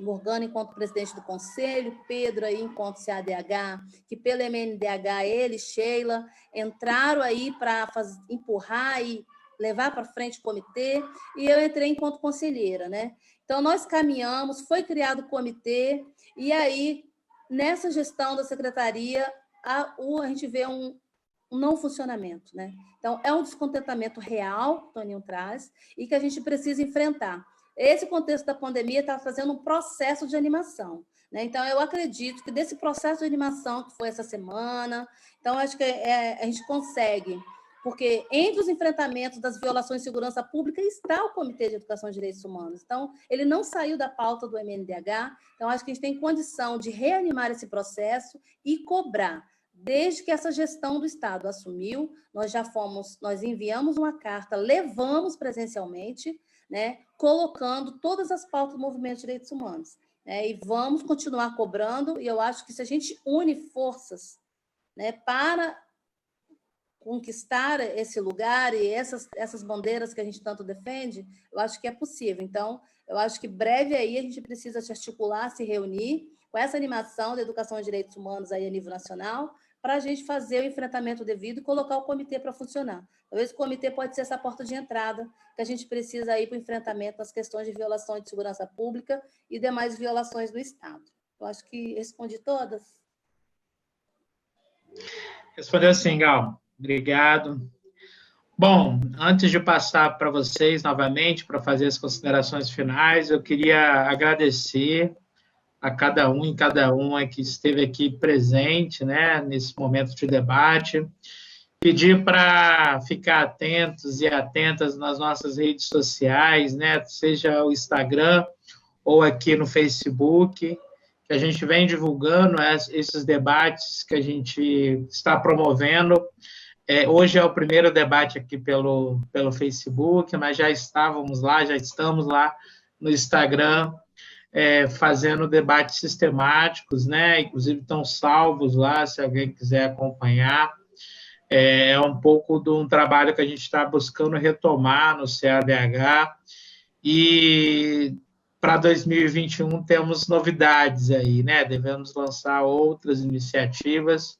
Morgana, enquanto presidente do conselho, Pedro, aí, enquanto CADH, que pelo MNDH, ele, Sheila, entraram aí para empurrar e levar para frente o comitê, e eu entrei enquanto conselheira, né? Então, nós caminhamos, foi criado o comitê, e aí, nessa gestão da secretaria, a gente vê um não funcionamento, né? Então, é um descontentamento real, que o Toninho traz, e que a gente precisa enfrentar. Esse contexto da pandemia está fazendo um processo de animação, né? Então, eu acredito que desse processo de animação que foi essa semana, então, acho que a gente consegue, porque entre os enfrentamentos das violações de segurança pública está o Comitê de Educação e Direitos Humanos. Então, ele não saiu da pauta do MNDH, então, acho que a gente tem condição de reanimar esse processo e cobrar. Desde que essa gestão do Estado assumiu, nós enviamos uma carta, levamos presencialmente, né, colocando todas as pautas do movimento de direitos humanos, né, e vamos continuar cobrando, e eu acho que se a gente une forças, né, para conquistar esse lugar e essas bandeiras que a gente tanto defende, eu acho que é possível. Então, eu acho que breve aí a gente precisa se articular, se reunir com essa animação da educação e direitos humanos aí a nível nacional, para a gente fazer o enfrentamento devido e colocar o comitê para funcionar. Talvez o comitê pode ser essa porta de entrada que a gente precisa aí para o enfrentamento das questões de violação de segurança pública e demais violações do Estado. Eu acho que respondi todas. Respondeu sim, Gal. Obrigado. Bom, antes de passar para vocês novamente, para fazer as considerações finais, eu queria agradecer a cada um e cada uma que esteve aqui presente, né, nesse momento de debate. Pedir para ficar atentos e atentas nas nossas redes sociais, né, seja o Instagram ou aqui no Facebook, que a gente vem divulgando esses debates que a gente está promovendo. Hoje é o primeiro debate aqui pelo Facebook, mas já estamos lá no Instagram, fazendo debates sistemáticos, né? Inclusive estão salvos lá, se alguém quiser acompanhar. É um pouco de um trabalho que a gente está buscando retomar no CADH, e para 2021 temos novidades aí, né? Devemos lançar outras iniciativas,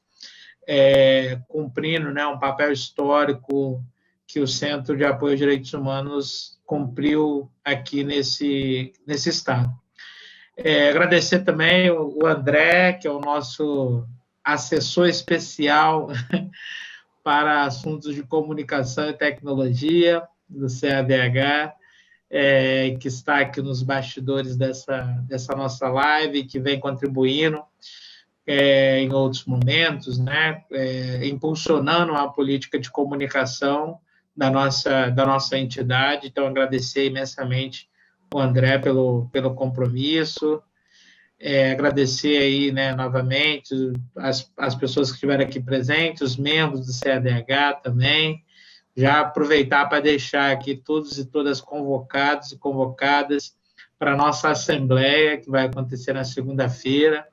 cumprindo, né, um papel histórico que o Centro de Apoio aos Direitos Humanos cumpriu aqui nesse estado. Agradecer também o André, que é o nosso assessor especial para assuntos de comunicação e tecnologia do CADH, que está aqui nos bastidores dessa nossa live, que vem contribuindo em outros momentos, né, impulsionando a política de comunicação da nossa entidade. Então, agradecer imensamente o André pelo compromisso, agradecer aí, né, novamente as pessoas que estiveram aqui presentes, os membros do CADH também, já aproveitar para deixar aqui todos e todas convocados e convocadas para a nossa assembleia, que vai acontecer na segunda-feira,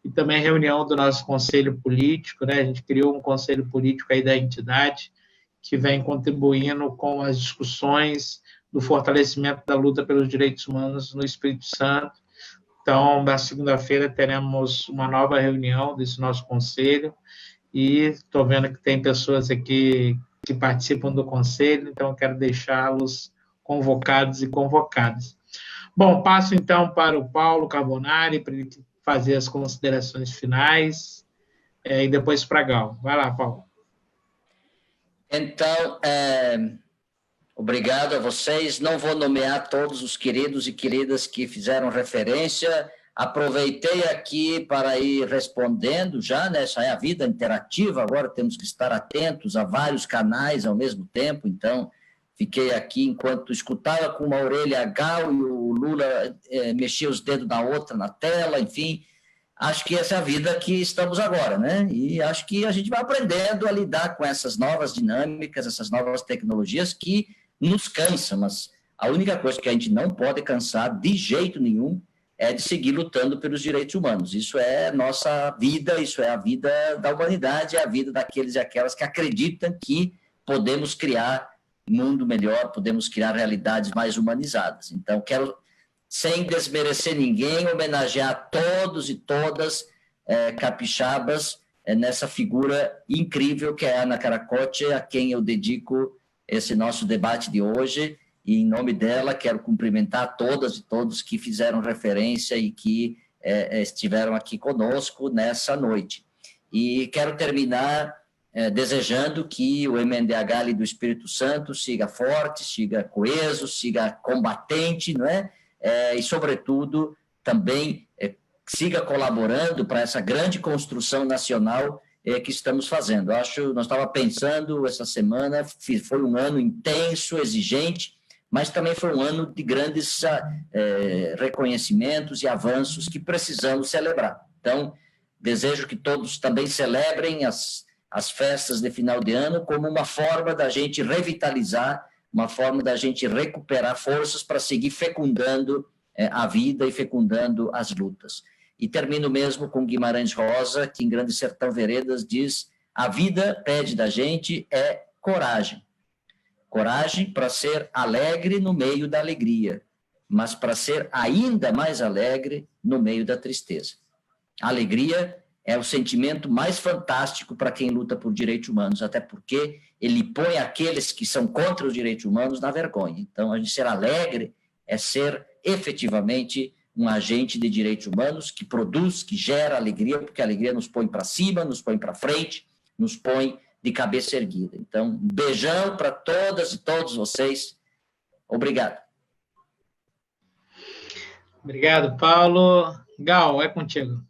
e também reunião do nosso conselho político, né? A gente criou um conselho político aí da entidade, que vem contribuindo com as discussões do fortalecimento da luta pelos direitos humanos no Espírito Santo. Então, na segunda-feira, teremos uma nova reunião desse nosso conselho, e estou vendo que tem pessoas aqui que participam do conselho, então quero deixá-los convocados e convocadas. Bom, passo então para o Paulo Carbonari, para ele fazer as considerações finais, e depois para a Gal. Vai lá, Paulo. Então, obrigado a vocês. Não vou nomear todos os queridos e queridas que fizeram referência. Aproveitei aqui para ir respondendo já, né? Essa é a vida interativa, agora temos que estar atentos a vários canais ao mesmo tempo, então fiquei aqui enquanto escutava com uma orelha a Gal e o Lula mexia os dedos da outra na tela, enfim, acho que essa é a vida que estamos agora, né? E acho que a gente vai aprendendo a lidar com essas novas dinâmicas, essas novas tecnologias que nos cansam, mas a única coisa que a gente não pode cansar de jeito nenhum é de seguir lutando pelos direitos humanos. Isso é nossa vida, isso é a vida da humanidade, é a vida daqueles e aquelas que acreditam que podemos criar um mundo melhor, podemos criar realidades mais humanizadas. Então, quero, sem desmerecer ninguém, homenagear todos e todas capixabas nessa figura incrível que é a Ana Caracoche, a quem eu dedico esse nosso debate de hoje. E, em nome dela, quero cumprimentar todas e todos que fizeram referência e que estiveram aqui conosco nessa noite. E quero terminar desejando que o MNDH ali do Espírito Santo siga forte, siga coeso, siga combatente, não é? E, sobretudo, também siga colaborando para essa grande construção nacional que estamos fazendo. Nós estávamos pensando essa semana, foi um ano intenso, exigente, mas também foi um ano de grandes reconhecimentos e avanços que precisamos celebrar. Então, desejo que todos também celebrem as festas de final de ano como uma forma da gente revitalizar, uma forma da gente recuperar forças para seguir fecundando a vida e fecundando as lutas. E termino mesmo com Guimarães Rosa, que em Grande Sertão Veredas diz: a vida pede da gente coragem. Coragem para ser alegre no meio da alegria, mas para ser ainda mais alegre no meio da tristeza. A alegria é o sentimento mais fantástico para quem luta por direitos humanos, até porque ele põe aqueles que são contra os direitos humanos na vergonha. Então, a gente ser alegre é ser efetivamente um agente de direitos humanos que produz, que gera alegria, porque a alegria nos põe para cima, nos põe para frente, nos põe de cabeça erguida. Então, um beijão para todas e todos vocês. Obrigado. Obrigado, Paulo. Gal, é contigo.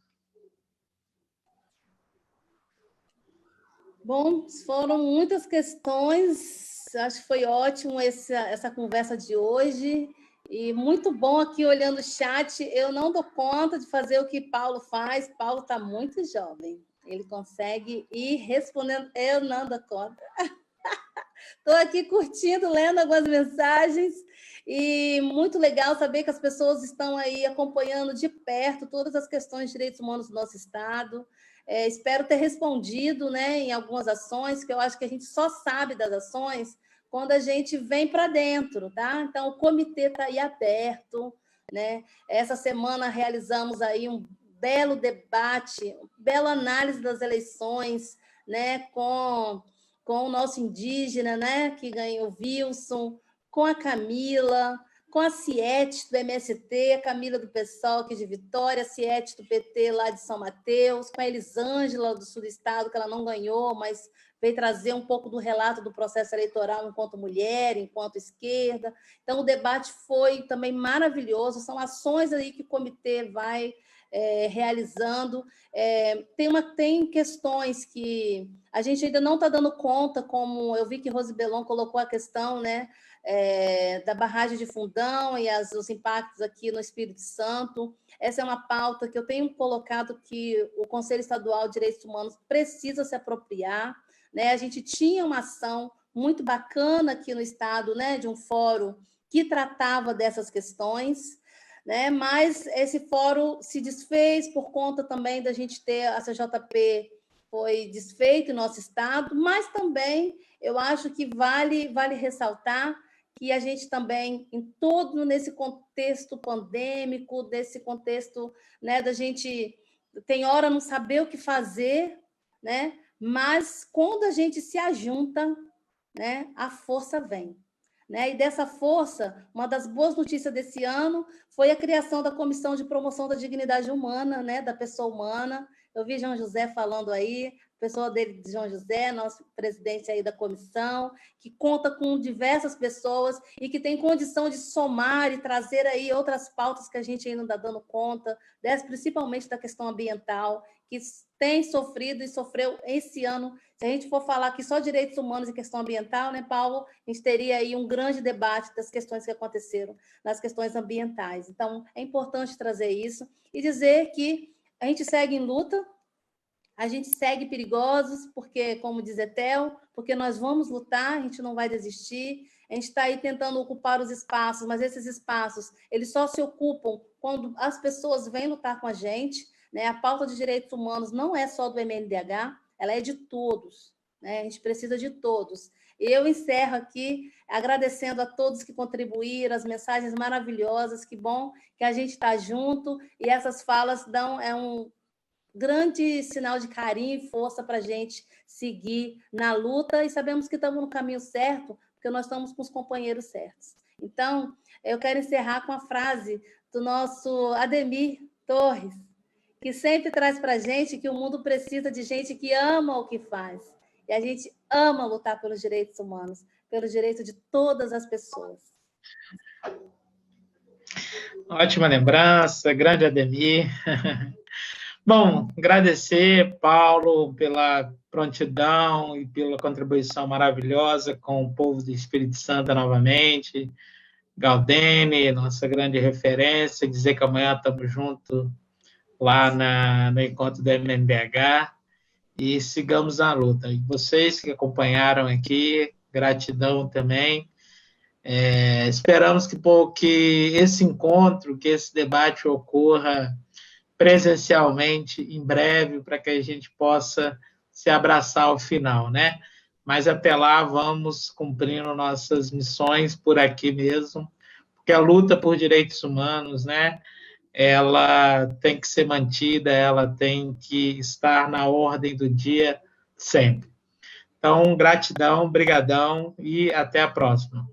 Bom, foram muitas questões, acho que foi ótimo essa conversa de hoje, e muito bom aqui olhando o chat. Eu não dou conta de fazer o que Paulo faz, Paulo está muito jovem, ele consegue ir respondendo, eu não dou conta. Estou aqui curtindo, lendo algumas mensagens, e muito legal saber que as pessoas estão aí acompanhando de perto todas as questões de direitos humanos do nosso Estado. Espero ter respondido, né, em algumas ações, que eu acho que a gente só sabe das ações quando a gente vem para dentro, tá? Então, o comitê está aí aberto, né? Essa semana realizamos aí um belo debate, bela análise das eleições, né, com o nosso indígena, né, que ganhou o Wilson, com a Camila, com a Ciete do MST, a Camila do PSOL aqui de Vitória, a Ciete do PT lá de São Mateus, com a Elisângela do sul do estado, que ela não ganhou, mas veio trazer um pouco do relato do processo eleitoral enquanto mulher, enquanto esquerda. Então, o debate foi também maravilhoso, são ações aí que o comitê vai realizando. Tem questões que a gente ainda não está dando conta, como eu vi que Rose Belon colocou a questão, né, da barragem de Fundão e os impactos aqui no Espírito Santo. Essa é uma pauta que eu tenho colocado que o Conselho Estadual de Direitos Humanos precisa se apropriar, né? A gente tinha uma ação muito bacana aqui no Estado, né, de um fórum que tratava dessas questões, né? Mas esse fórum se desfez por conta também da gente ter a CJP foi desfeito em nosso Estado, mas também eu acho que vale ressaltar que a gente também, em todo nesse contexto pandêmico, desse contexto, né, da gente tem hora não saber o que fazer, né? Mas quando a gente se ajunta, né, a força vem. Né? E dessa força, uma das boas notícias desse ano foi a criação da Comissão de Promoção da Dignidade Humana, né, da pessoa humana. Eu vi João José falando aí, pessoa dele, João José, nosso presidente aí da comissão, que conta com diversas pessoas e que tem condição de somar e trazer aí outras pautas que a gente ainda não está dando conta, principalmente da questão ambiental, que tem sofrido e sofreu esse ano. Se a gente for falar aqui só direitos humanos e questão ambiental, né, Paulo, a gente teria aí um grande debate das questões que aconteceram nas questões ambientais. Então, é importante trazer isso e dizer que a gente segue em luta, a gente segue perigosos, porque, como diz Etel, porque nós vamos lutar, a gente não vai desistir, a gente está aí tentando ocupar os espaços, mas esses espaços, eles só se ocupam quando as pessoas vêm lutar com a gente, né? A pauta de direitos humanos não é só do MNDH, ela é de todos, né? A gente precisa de todos. Eu encerro aqui agradecendo a todos que contribuíram, as mensagens maravilhosas, que bom que a gente está junto, e essas falas dão um grande sinal de carinho e força para a gente seguir na luta, e sabemos que estamos no caminho certo, porque nós estamos com os companheiros certos. Então, eu quero encerrar com a frase do nosso Ademir Torres, que sempre traz para a gente que o mundo precisa de gente que ama o que faz. E a gente ama lutar pelos direitos humanos, pelo direito de todas as pessoas. Ótima lembrança, grande Ademir. Bom, agradecer, Paulo, pela prontidão e pela contribuição maravilhosa com o povo do Espírito Santo novamente. Galdene, nossa grande referência, dizer que amanhã estamos juntos lá no encontro do MNDH, e sigamos a luta. E vocês que acompanharam aqui, gratidão também. Esperamos que esse encontro, que esse debate ocorra presencialmente em breve, para que a gente possa se abraçar ao final, né? Mas até lá vamos cumprindo nossas missões por aqui mesmo, porque a luta por direitos humanos, né, ela tem que ser mantida, ela tem que estar na ordem do dia sempre. Então, gratidão, brigadão e até a próxima.